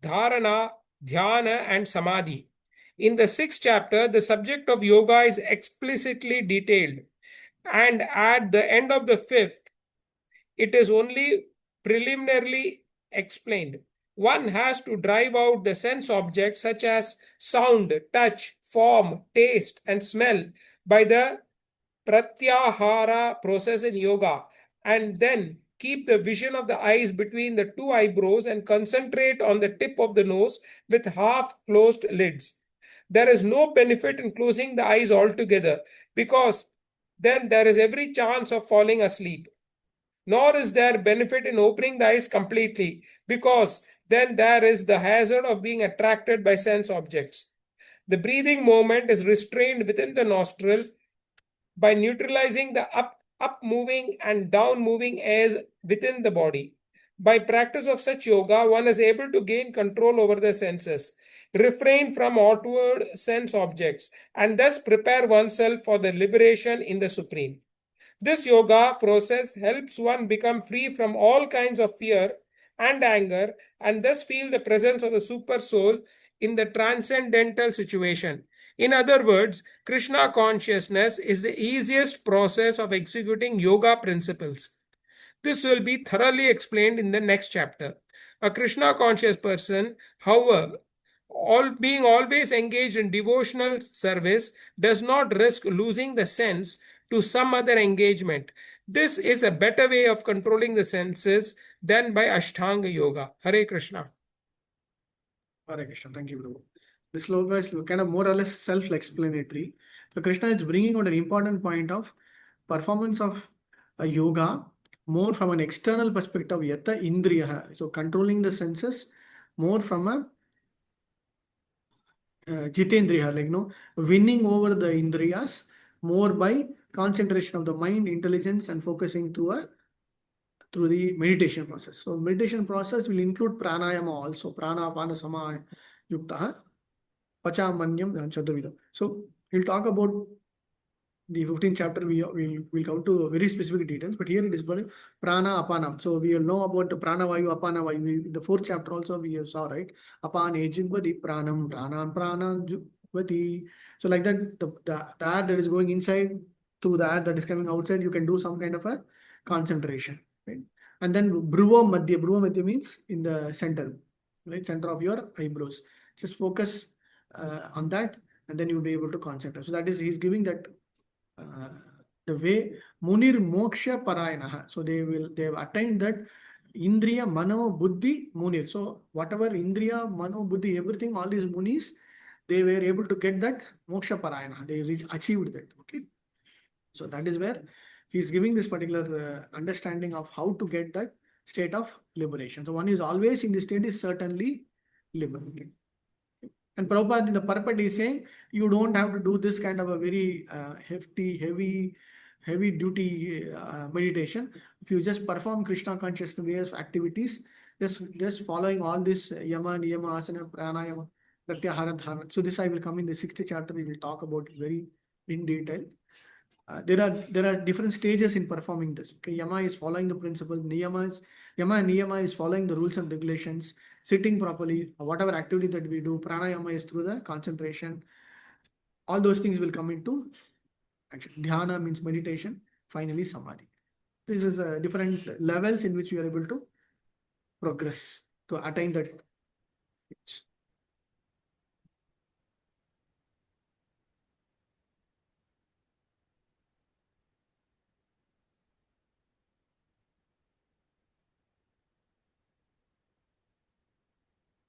Dharana, Dhyana, and Samadhi. In the sixth chapter, the subject of yoga is explicitly detailed, and at the end of the fifth, it is only preliminarily explained. One has to drive out the sense objects such as sound, touch, form, taste, and smell by the Pratyahara process in yoga, and then keep the vision of the eyes between the two eyebrows and concentrate on the tip of the nose with half-closed lids. There is no benefit in closing the eyes altogether, because then there is every chance of falling asleep. Nor is there benefit in opening the eyes completely, because then there is the hazard of being attracted by sense objects. The breathing movement is restrained within the nostril by neutralizing the up moving and down moving airs within the body. By practice of such yoga, one is able to gain control over the senses, refrain from outward sense objects, and thus prepare oneself for the liberation in the Supreme. This yoga process helps one become free from all kinds of fear and anger, and thus feel the presence of the super soul in the transcendental situation. In other words, Krishna consciousness is the easiest process of executing yoga principles. This will be thoroughly explained in the next chapter. A Krishna conscious person, however, being always engaged in devotional service, does not risk losing the sense to some other engagement. This is a better way of controlling the senses than by Ashtanga Yoga. Hare Krishna. Hare Krishna. Thank you, Prabhu. This sloka is kind of more or less self-explanatory. So Krishna is bringing out an important point of performance of a yoga more from an external perspective, yata indriya. So controlling the senses more from a jitendriya, like winning over the indriyas more by concentration of the mind, intelligence, and focusing to through the meditation process. So meditation process will include pranayama also, prana, apana, sama, yukta, pachamanyam, chaturvidam. So we'll talk about the 15th chapter. We'll come to very specific details, but here it is about prana, apana. So we will know about the prana vayu, apana vayu. In the 4th chapter also we saw, right? Apane jingvati pranam, pranam So like that, the air that is going inside through the air that is coming outside, you can do some kind of a concentration, right? And then Bruva Madhya means in the center, right? Center of your eyebrows. Just focus on that, and then you'll be able to concentrate. So that is, he's giving that the way Munir Moksha Parayanaha. So they have attained that Indriya, Mano, Buddhi, Munir. So whatever Indriya, Mano, Buddhi, everything, all these Munis, they were able to get that Moksha Parayanaha. They achieved that. Okay. So that is where he's giving this particular understanding of how to get that state of liberation. So one is always in the state is certainly liberated. And Prabhupada in the purport is saying, you don't have to do this kind of a very hefty, heavy duty meditation. If you just perform Krishna consciousness ways activities, just following all this yama, niyama, asana, pranayama, pratyahara, dharana. So this I will come in the 6th chapter. We will talk about very in detail. There are different stages in performing this. Okay, yama is following the principles. Yama and niyama is following the rules and regulations. Sitting properly, whatever activity that we do. Pranayama is through the concentration. All those things will come into action. Dhyana means meditation. Finally, samadhi. This is different levels in which we are able to progress to attain that.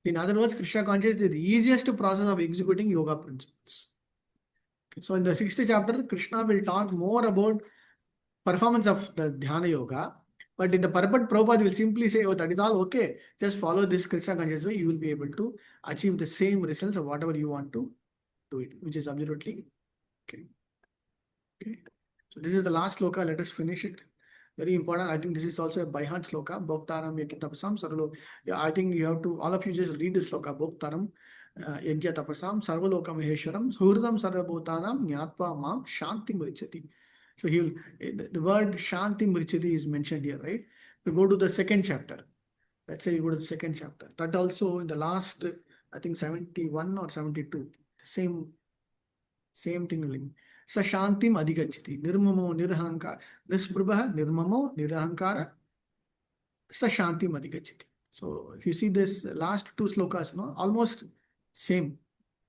In other words, Krishna consciousness is the easiest process of executing yoga principles. Okay, so in the 6th chapter, Krishna will talk more about performance of the Dhyana Yoga. But in the purport, Prabhupada will simply say, oh, that is all okay. Just follow this Krishna consciousness way. You will be able to achieve the same results of whatever you want to do it, which is absolutely okay. Okay. So this is the last sloka. Let us finish it. Very important. I think this is also a by heart sloka. Bhoktaram yajna tapasam sarvalo. Yeah, I think you have to, all of you just read this sloka. Bhoktaram yajna tapasam sarvaloka maheshwaram suhridam sarvabhutanam nyatva mam shanti mrichati. So he will, the word shanti mrichati is mentioned here, right? We go to the 2nd chapter. Let's say you go to the 2nd chapter. That also in the last, I think 71 or 72, same thing will. Sa shantim adhigachati. Nirmamo nirahankara. Nisprabha nirmamo nirahankara. Sa shantim adhigachati. So if you see this last 2 slokas, no, almost same.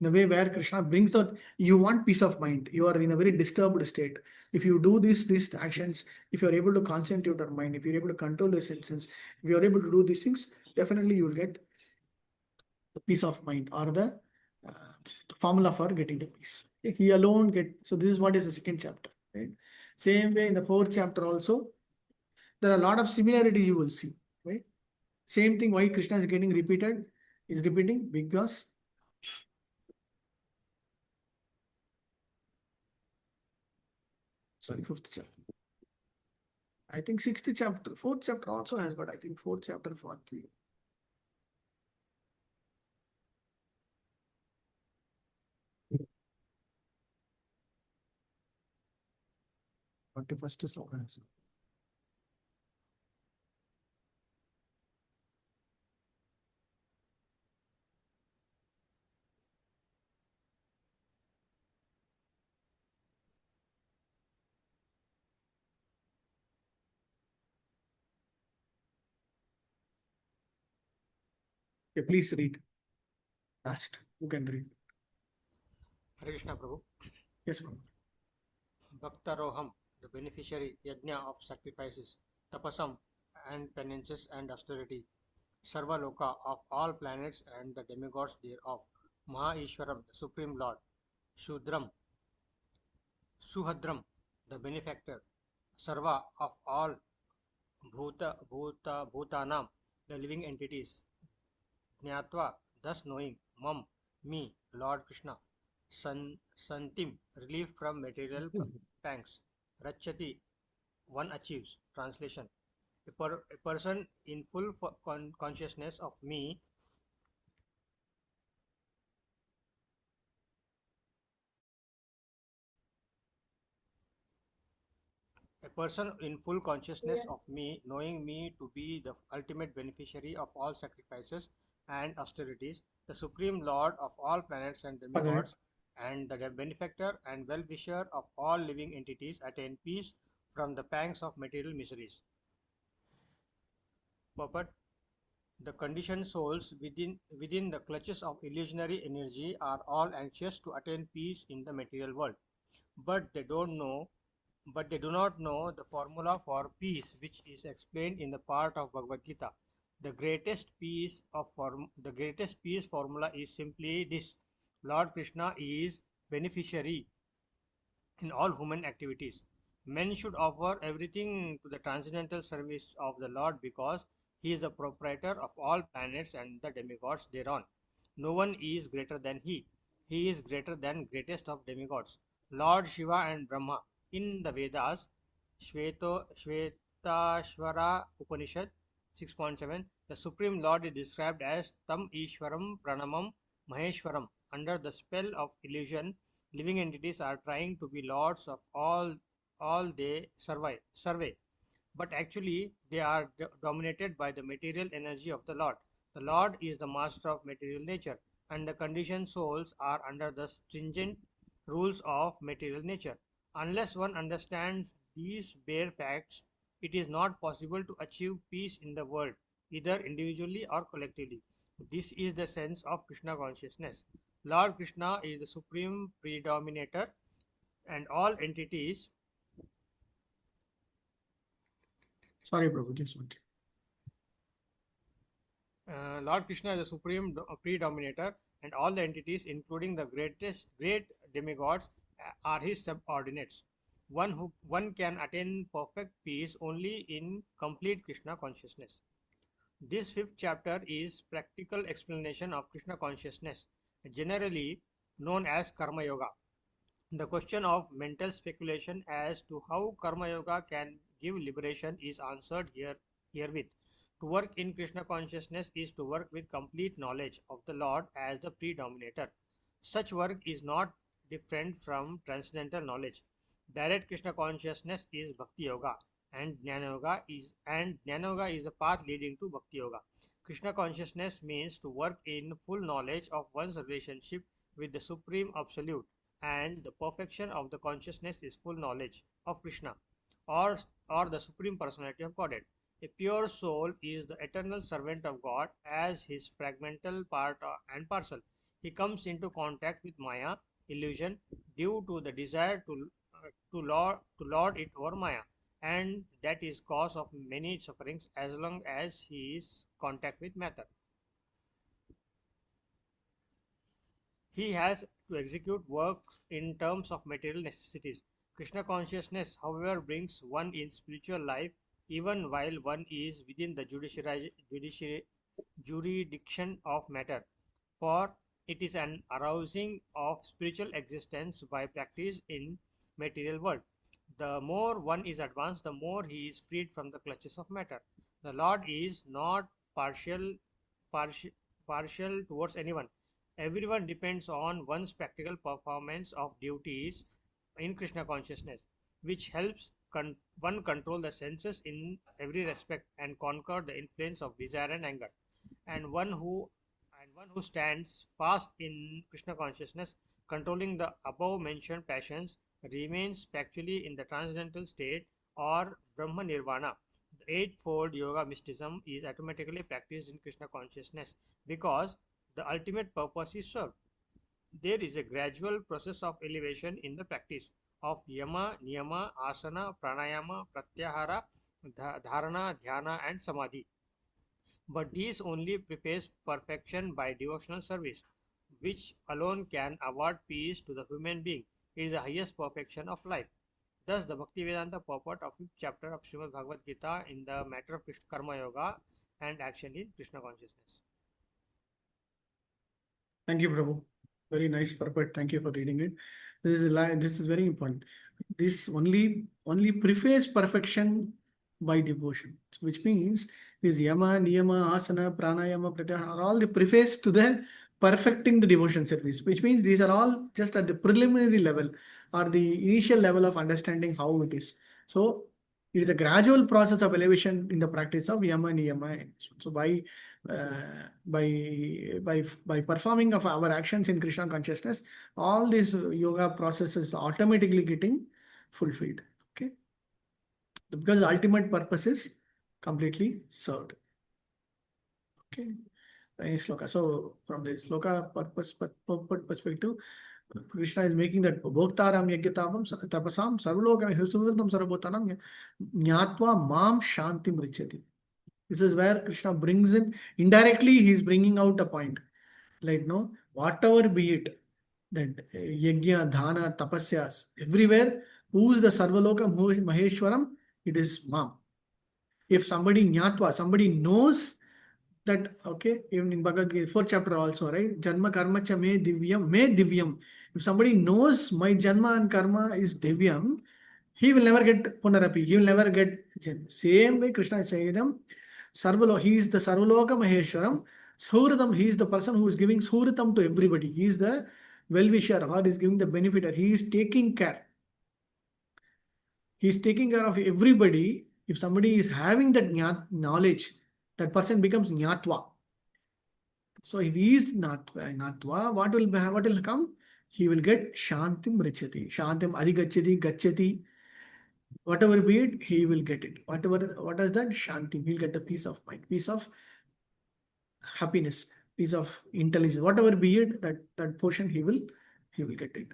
In the way where Krishna brings out, you want peace of mind. You are in a very disturbed state. If you do these actions, if you are able to concentrate your mind, if you are able to control the senses, if you are able to do these things, definitely you will get the peace of mind or the formula for getting the peace. He alone get. So this is what is the 2nd chapter. Right? Same way in the 4th chapter also, there are a lot of similarity you will see. Right? Same thing. Why Krishna is getting repeated? Is repeating because sorry, 5th chapter. I think 6th chapter, 4th chapter also has, but I think 4th chapter, 4th. 41st sloka has. Okay, please read. Last, who can read? Hare Krishna Prabhu. Yes, Prabhu. Bhaktaroham, the beneficiary yajna of sacrifices, tapasam and penances and austerity, Sarvaloka of all planets and the demigods thereof, Mahaishwaram, the Supreme Lord, Shudram, Suhadram, the benefactor, Sarva of all Bhutanam, the living entities, Jnatva, thus knowing, Mam, me, Lord Krishna, Santim, relief from material pangs, Rachati, one achieves. Translation: A person in full consciousness of me A person in full consciousness of me, knowing me to be the ultimate beneficiary of all sacrifices and austerities, the supreme lord of all planets and demigods, and the benefactor and well-wisher of all living entities, attain peace from the pangs of material miseries. Purport. The conditioned souls within the clutches of illusionary energy are all anxious to attain peace in the material world, but they do not know the formula for peace, which is explained in the part of Bhagavad Gita. The greatest peace formula is simply this: Lord Krishna is beneficiary in all human activities. Men should offer everything to the transcendental service of the Lord, because he is the proprietor of all planets and the demigods thereon. No one is greater than he. He is greater than greatest of demigods. Lord Shiva and Brahma. In the Vedas, Shvetashvara Upanishad 6.7, the Supreme Lord is described as Tam Ishwaram Pranamam Maheshwaram. Under the spell of illusion, living entities are trying to be lords of all they survey, but actually they are dominated by the material energy of the Lord. The Lord is the master of material nature, and the conditioned souls are under the stringent rules of material nature. Unless one understands these bare facts, it is not possible to achieve peace in the world, either individually or collectively. This is the sense of Krishna consciousness. Lord Krishna is the supreme predominator, and all entities. Sorry, Prabhu, just one. Lord Krishna is the supreme predominator, and all the entities, including the great demigods, are his subordinates. One can attain perfect peace only in complete Krishna consciousness. This fifth chapter is practical explanation of Krishna consciousness, generally known as Karma Yoga. The question of mental speculation as to how Karma Yoga can give liberation is answered herewith. To work in Krishna consciousness is to work with complete knowledge of the Lord as the predominator. Such work is not different from transcendental knowledge. Direct Krishna consciousness is Bhakti Yoga, and Jnana Yoga is the path leading to Bhakti Yoga. Krishna consciousness means to work in full knowledge of one's relationship with the Supreme Absolute, and the perfection of the consciousness is full knowledge of Krishna, or the Supreme Personality of Godhead. A pure soul is the eternal servant of God as his fragmental part and parcel. He comes into contact with Maya, illusion, due to the desire to lord it over Maya, and that is cause of many sufferings as long as he is contact with matter. He has to execute works in terms of material necessities. Krishna consciousness, however, brings one in spiritual life even while one is within the jurisdiction of matter, for it is an arousing of spiritual existence by practice in material world. The more one is advanced, the more he is freed from the clutches of matter. The Lord is not partial towards anyone. Everyone depends on one's practical performance of duties in Krishna consciousness, which helps one control the senses in every respect and conquer the influence of desire and anger. And one who stands fast in Krishna consciousness, controlling the above mentioned passions, remains factually in the transcendental state or Brahma Nirvana. The eightfold yoga mysticism is automatically practiced in Krishna consciousness because the ultimate purpose is served. There is a gradual process of elevation in the practice of yama, niyama, asana, pranayama, pratyahara, dharana, dhyana, and samadhi. But these only preface perfection by devotional service, which alone can award peace to the human being. It is the highest perfection of life. Thus, the Bhaktivedanta purport of 5th chapter of Srimad Bhagavad Gita in the matter of Karma Yoga and action in Krishna consciousness. Thank you, Prabhu. Very nice purport. Thank you for reading it. This is very important. This only preface perfection by devotion, which means these yama, niyama, asana, pranayama, pratyahara are all the preface to the perfecting the devotion service, which means these are all just at the preliminary level or the initial level of understanding how it is. So it is a gradual process of elevation in the practice of yama, niyama. So by performing of our actions in Krishna consciousness, all these yoga processes automatically getting fulfilled. Okay, because the ultimate purpose is completely served. Okay, any sloka. So from the sloka purpose perspective, Krishna is making that bhoktaram yajna tapasam sarvaloka husuvardam sarvabhutanam nyatva mam shantim richati. This is where Krishna brings in, indirectly he is bringing out a point. Like, no, whatever be it, that yajna, dhana, tapasyas, everywhere, who is the sarvaloka maheshwaram? It is mam. If somebody nyatva, somebody knows that, okay, even in Bhagavad Gita, 4th chapter also, right? Janma karma cha me divyam. If somebody knows my janma and karma is divyam, he will never get punarapi. He will never get same way Krishna is saying them. He is the Sarvaloka Maheshwaram. Suhritam, he is the person who is giving Suhritam to everybody. He is the well-wisher or is giving the benefiter. He is taking care. He is taking care of everybody. If somebody is having that knowledge, that person becomes Nyatva. So if he is Nyatva, what will come? He will get Shantim Richati. Shantim Adhigachati, Gachati. Whatever be it, he will get it. What is that? Shantim. He'll get the peace of mind, peace of happiness, piece of intelligence, whatever be it, that portion he will get it.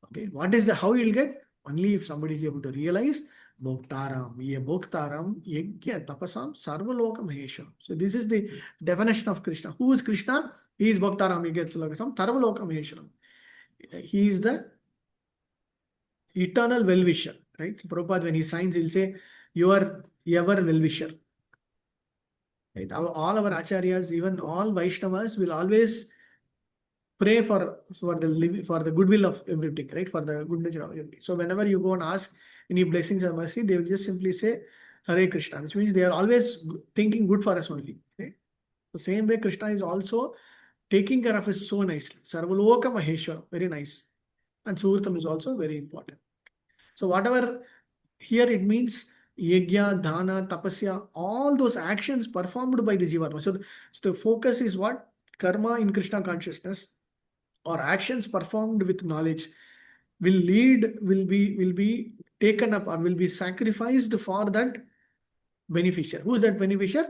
Okay, what is how he will get? Only if somebody is able to realize bhoktaram, yajna, tapasam, sarvaloka maheshwaram. So this is the definition of Krishna. Who is Krishna? He is bhoktaram, yajna, sarvaloka maheshwaram. He is the eternal well-wisher, right? So Prabhupada, when he signs, he'll say, you are ever well-wisher. Right? All our acharyas, even all Vaishnavas will always pray for the goodwill of everything, right? For the good nature of everything. So whenever you go and ask any blessings or mercy, they will just simply say Hare Krishna, which means they are always thinking good for us only. Right? The same way Krishna is also taking care of us so nicely. Sarvaloka Maheshwara, very nice. And Suhritam is also very important. So whatever here it means yajna, dhana, tapasya, all those actions performed by the Jivatma. So the focus is what? Karma in Krishna consciousness or actions performed with knowledge will be taken up or will be sacrificed for that beneficiary. Who is that beneficiary?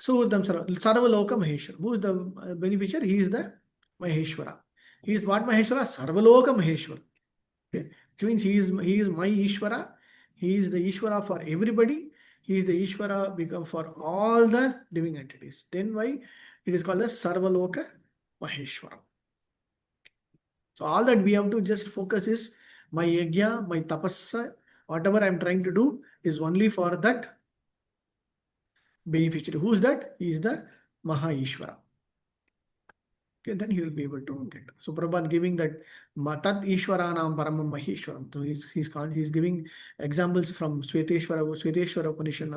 Suhritam Sarvaloka Maheshwara. Who is the beneficiary? He is the Maheshwara. He is what Maheshwara? Sarvaloka Maheshwara. Okay. Which means he is my Ishvara. He is the Ishvara for everybody. He is the Ishvara become for all the living entities. Then why it is called the Sarvaloka Maheshwara. So all that we have to just focus is my yajna, my tapasa, whatever I am trying to do is only for that beneficiary. Who is that? He is the Maha Ishvara. Okay, then he will be able to get. So Prabhupada giving that Matat Ishwaranam Paramam Maheshwaram. So he's giving examples from Sveteshwara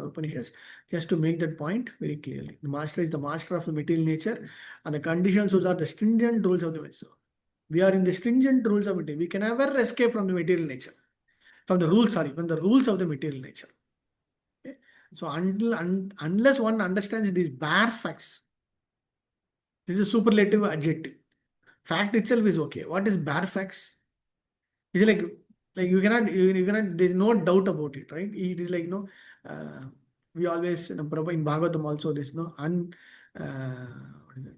Upanishads just to make that point very clearly. The master is the master of the material nature and the conditions those are the stringent rules of the nature. So we are in the stringent rules of material. We can never escape from the material nature. From the rules of the material nature. Okay? So unless one understands these bare facts, this is superlative adjective. Fact itself is okay. What is bare facts? Is like you cannot, there's no doubt about it, right? It is like, we always, in Bhagavatam also, there's what is that?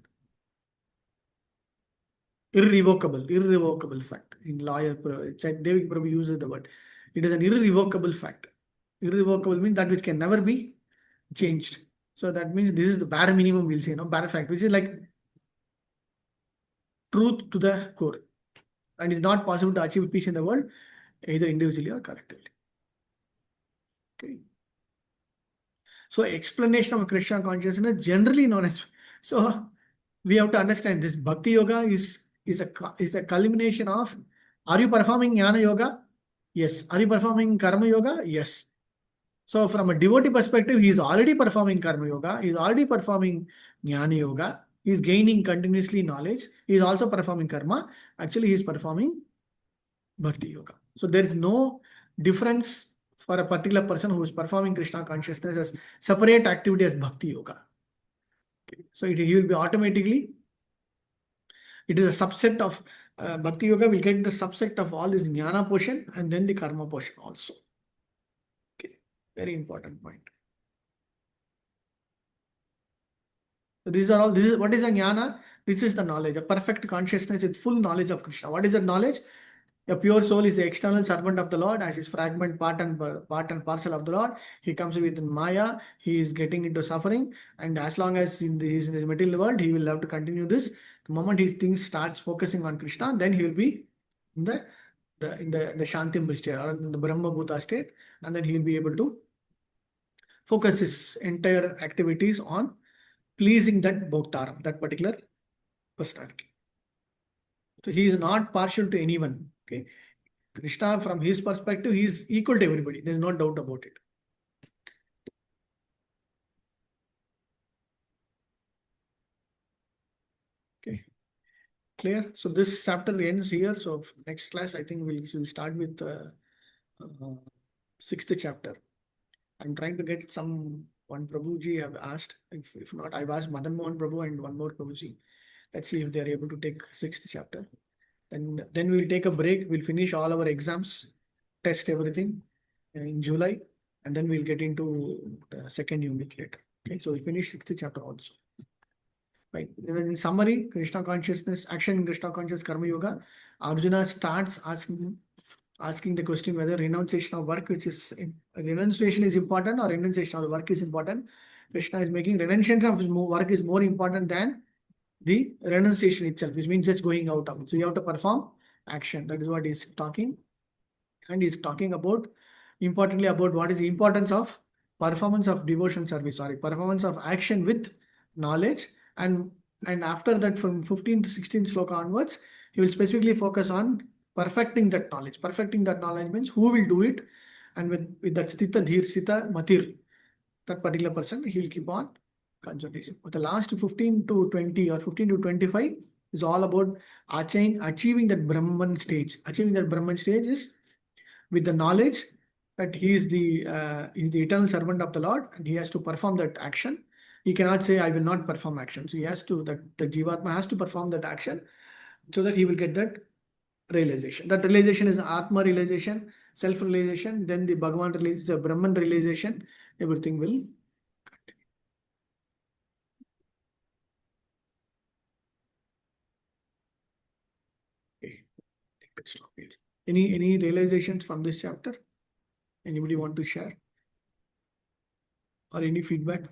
Irrevocable fact. In lawyer, Devik Prabhu uses the word. It is an irrevocable fact. Irrevocable means that which can never be changed. So that means this is the bare minimum we'll say, bare fact, which is like truth to the core. And it's not possible to achieve peace in the world, either individually or collectively. Okay. So explanation of Krishna consciousness generally known as. So we have to understand this Bhakti Yoga is a culmination of, are you performing Jnana Yoga? Yes. Are you performing Karma Yoga? Yes. So from a devotee perspective, he is already performing karma yoga, he is already performing jnana yoga, he is gaining continuously knowledge, he is also performing karma. Actually, he is performing bhakti yoga. So there is no difference for a particular person who is performing Krishna consciousness as separate activity as bhakti yoga. Okay. So he will be automatically, it is a subset of bhakti yoga will get the subset of all this jnana portion and then the karma portion also. Okay, very important point. So these are all, this is what is a jnana? This is the knowledge, a perfect consciousness with full knowledge of Krishna. What is that knowledge? A pure soul is the external servant of the Lord, as his fragment part and parcel of the Lord. He comes with Maya, he is getting into suffering, and as long as he is in this material world, he will have to continue this. The moment his things starts focusing on Krishna, then he will be in the Shantim state or in the Brahma Bhuta state, and then he will be able to focus his entire activities on pleasing that bhoktaram, that particular personality. So he is not partial to anyone. Okay. Krishna, from his perspective, he is equal to everybody. There is no doubt about it. Okay, clear? So this chapter ends here. So next class, I think we'll start with the sixth chapter. I'm trying to get one Prabhuji I've asked. If not, I've asked Madan Mohan Prabhu and one more Prabhuji. Let's see if they are able to take sixth chapter. And then we'll take a break. We'll finish all our exams, test everything in July, and then we'll get into the second unit later. Okay, so we'll finish sixth chapter also. Right. And then in summary, Krishna consciousness, action in Krishna conscious karma yoga, Arjuna starts asking the question whether renunciation of work, renunciation is important or renunciation of the work is important. Krishna is making renunciation of his work is more important than the renunciation itself, which means just going out of it. So you have to perform action. That is what he's talking. And he's talking about, importantly, about what is the importance of performance of devotion service, performance of action with knowledge. And after that, from 15th to 16th sloka onwards, he will specifically focus on perfecting that knowledge. Perfecting that knowledge means who will do it. And with that stita, dhir, sita, matir, that particular person, he will keep on concentration. But the last 15 to 20 or 15 to 25 is all about achieving that Brahman stage. Achieving that Brahman stage is with the knowledge that he is the eternal servant of the Lord and he has to perform that action. He cannot say, I will not perform action. So he has to, the Jivatma has to perform that action so that he will get that realization. That realization is Atma realization, self-realization, then the Bhagavan realization, the Brahman realization, everything will stop here. Any realizations from this chapter? Anybody want to share? Or any feedback?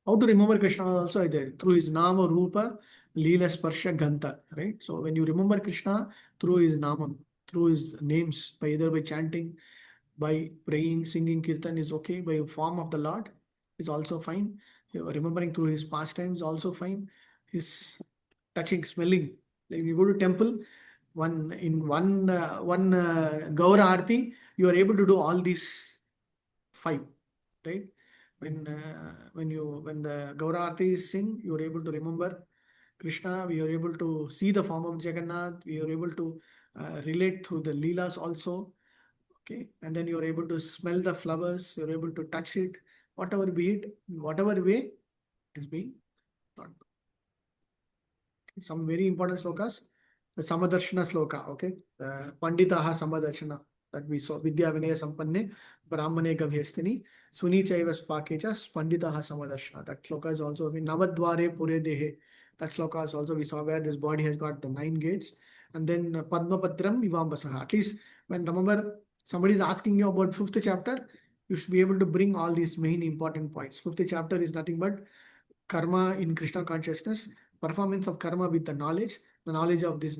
How to remember Krishna also there through his Nama, Rupa, Leela, Sparsha, Ganta, right? So when you remember Krishna through his Nama, through his names, by either by chanting, by praying, singing Kirtan is okay, by a form of the Lord is also fine. Remembering through his pastimes also fine. His touching, smelling. Like you go to temple, one Gaura Arti, you are able to do all these five, right? When the Gaura Arti is sing, you are able to remember Krishna. We are able to see the form of Jagannath. We are able to relate to the Leelas also. Okay, and then you are able to smell the flowers. You are able to touch it, whatever be it, whatever way it is being done. Some very important slokas. The Samadarshana sloka, okay. The Panditaha Samadarshana that we saw. Vidya Vinaya Sampanne, Brahmane Gavhyastini, Suni Chaiva Spakecha, Panditaha Samadarshana. That sloka is also Navadware Pure Dehe. That sloka is also we saw where this body has got the 9 gates. And then Padmapatram Ivambasaha. At least when remember somebody is asking you about 5th chapter, you should be able to bring all these main important points. 5th chapter is nothing but karma in Krishna consciousness, performance of karma with the knowledge of this,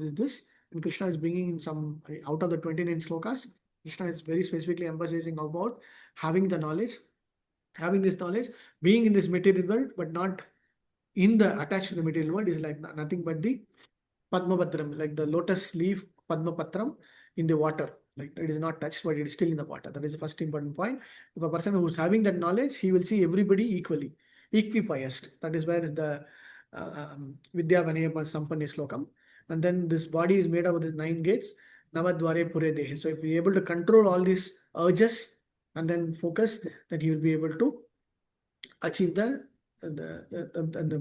and Krishna is bringing in some out of the 29 slokas. Krishna is very specifically emphasizing about having the knowledge, having this knowledge, being in this material world, but not in the attached to the material world is like nothing but the Padmapatram, like the lotus leaf Padmapatram in the water. Like it is not touched, but it is still in the water. That is the first important point. If a person who is having that knowledge, he will see everybody equally, equipoised. That is where the Vidya Vanaya Sampanni Slokham. And then this body is made up of the 9 gates. Navadware Pure Dehe. So if we are able to control all these urges and then focus, then he will be able to achieve the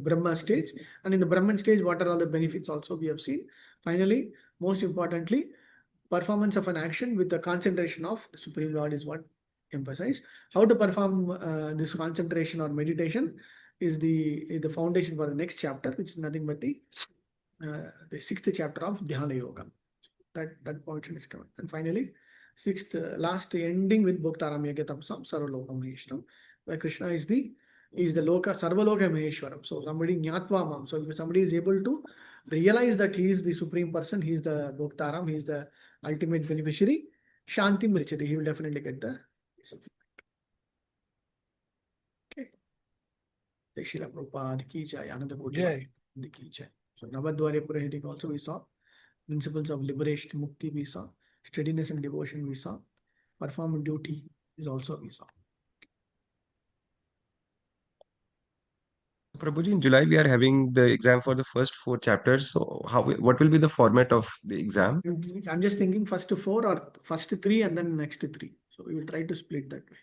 Brahma stage. And in the Brahman stage, what are all the benefits also we have seen. Finally, most importantly, performance of an action with the concentration of the Supreme Lord is what emphasized. How to perform this concentration or meditation is the foundation for the next chapter, which is nothing but the 6th chapter of Dhyana Yoga. That portion is covered. And finally, 6th, last ending with bhoktaram yajna tapasam sarvaloka maheshwaram, where Krishna is the loka sarvaloka maheshwaram. So somebody nyatva mam. So if somebody is able to realize that he is the supreme person, he is the bhoktaram, he is the ultimate beneficiary, shanti mrichati, he will definitely get the peace of mind. Okay. Jai Srila Prabhupada ki jai, Ananda Koti ki jai. So Navadware Purahitik also we saw. Principles of liberation, mukti we saw. Steadiness and devotion we saw. Perform duty is also we saw. Prabhuji, in July we are having the exam for the first 4 chapters. So what will be the format of the exam? I'm just thinking first 4 or first 3 and then next 3. So we will try to split that way.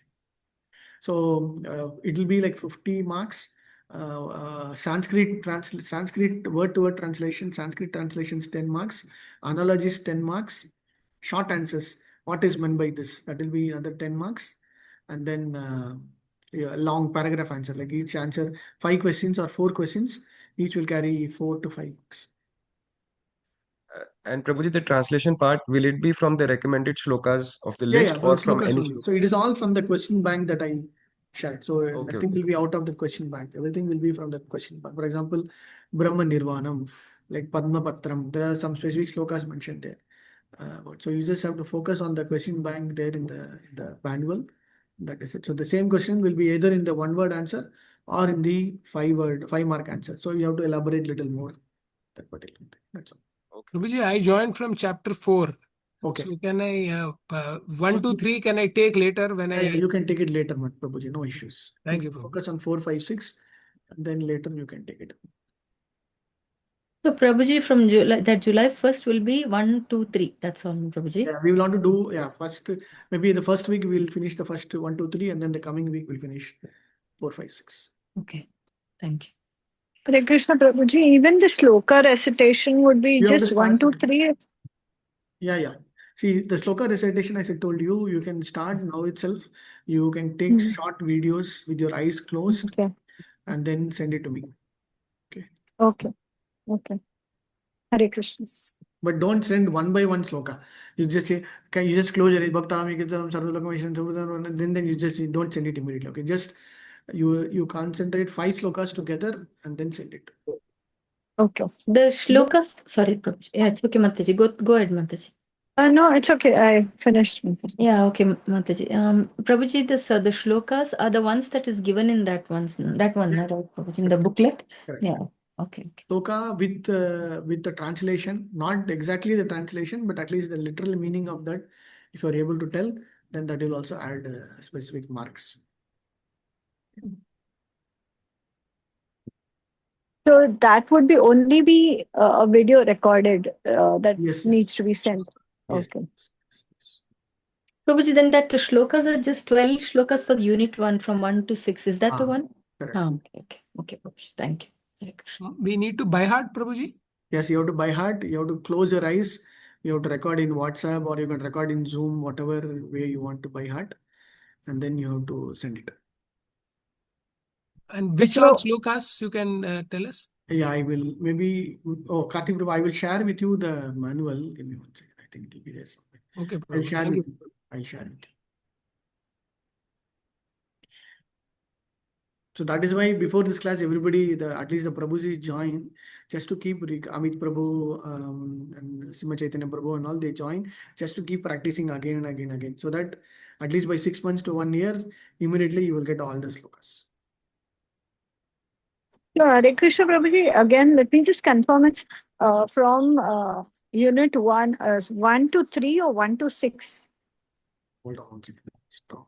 So it will be like 50 marks. Sanskrit word-to-word translation, Sanskrit translations 10 marks, analogies 10 marks, short answers. What is meant by this? That will be another 10 marks, and then long paragraph answer. Like each answer, 5 questions or 4 questions, each will carry 4 to 5 marks. And Prabhuji, the translation part, will it be from the recommended shlokas of the Yeah, list or from slokas any only. sloka? So it is all from the question bank that I shared. So Okay, nothing will be out of the question bank. Everything will be from the question bank. For example, Brahma Nirvanam, like Padma Patram, there are some specific slokas mentioned there. So you just have to focus on the question bank there in the manual. That is it. So the same question will be either in the 1-word answer or in the 5-mark answer. So you have to elaborate a little more that particular thing. That's all. Okay. Prabhuji, I joined from chapter 4. Okay. So can I, 1, 2, 3, can I take later when Yeah, you can take it later, Prabhuji. No issues. Thank you, Prabhuji. Focus on 4, 5, 6, and then later you can take it. So Prabhuji, from July 1st will be 1, 2, 3. That's all, Prabhuji. Yeah, we will want to do first, maybe the first week we'll finish the first 1, 2, 3, and then the coming week we'll finish 4, 5, 6. Okay, thank you. Hare Krishna Prabhuji, even the sloka recitation would be You have to just 1, start 2, 3. Yeah. See, the sloka recitation, as I told you, you can start now itself. You can take short videos with your eyes closed Okay. and then send it to me. Okay. Hare Krishna. But don't send one by one sloka. You just say, can you just close your eyes, bhoktaram yajna sarvaloka, then you just don't send it immediately. Okay, just you concentrate 5 slokas together and then send it. Okay. The shlokas, sorry, Prabhuji. Yeah, it's okay, Mataji. Go ahead, Mataji. No, it's okay. I finished. Yeah, okay, Mataji. Prabhuji, the shlokas are the ones that is given in that one, right, Prabhuji, in the booklet? Correct. Yeah, okay. Sloka with the translation, not exactly the translation, but at least the literal meaning of that. If you are able to tell, then that will also add specific marks. So that would only be a video recorded that Yes. needs to be sent. Yes. Okay. Yes. Prabhuji, then that the shlokas are just 12 shlokas for unit 1 from 1 to 6. Is that the one? Correct. Okay, Prabhuji. Thank you. Hare Krishna. We need to by heart, Prabhuji? Yes, you have to by heart. You have to close your eyes. You have to record in WhatsApp or you can record in Zoom, whatever way you want to by heart. And then you have to send it. And which all slokas you can tell us? Yeah, I will maybe. Karthik Prabhu, I will share with you the manual. Give me 1 second. I think it will be there somewhere. Okay, I'll Prabhuji. share Thank with you. you. I'll share with you. So that is why before this class, everybody, at least the Prabhus join just to keep Amit Prabhu and Sima Chaitanya Prabhu and all they join just to keep practicing again and again and again. So that at least by 6 months to 1 year, immediately you will get all the slokas. Hare Krishna Prabhuji, again, let me just confirm it's from unit 1 to 3 or 1 to 6? Hold on one second. Stop.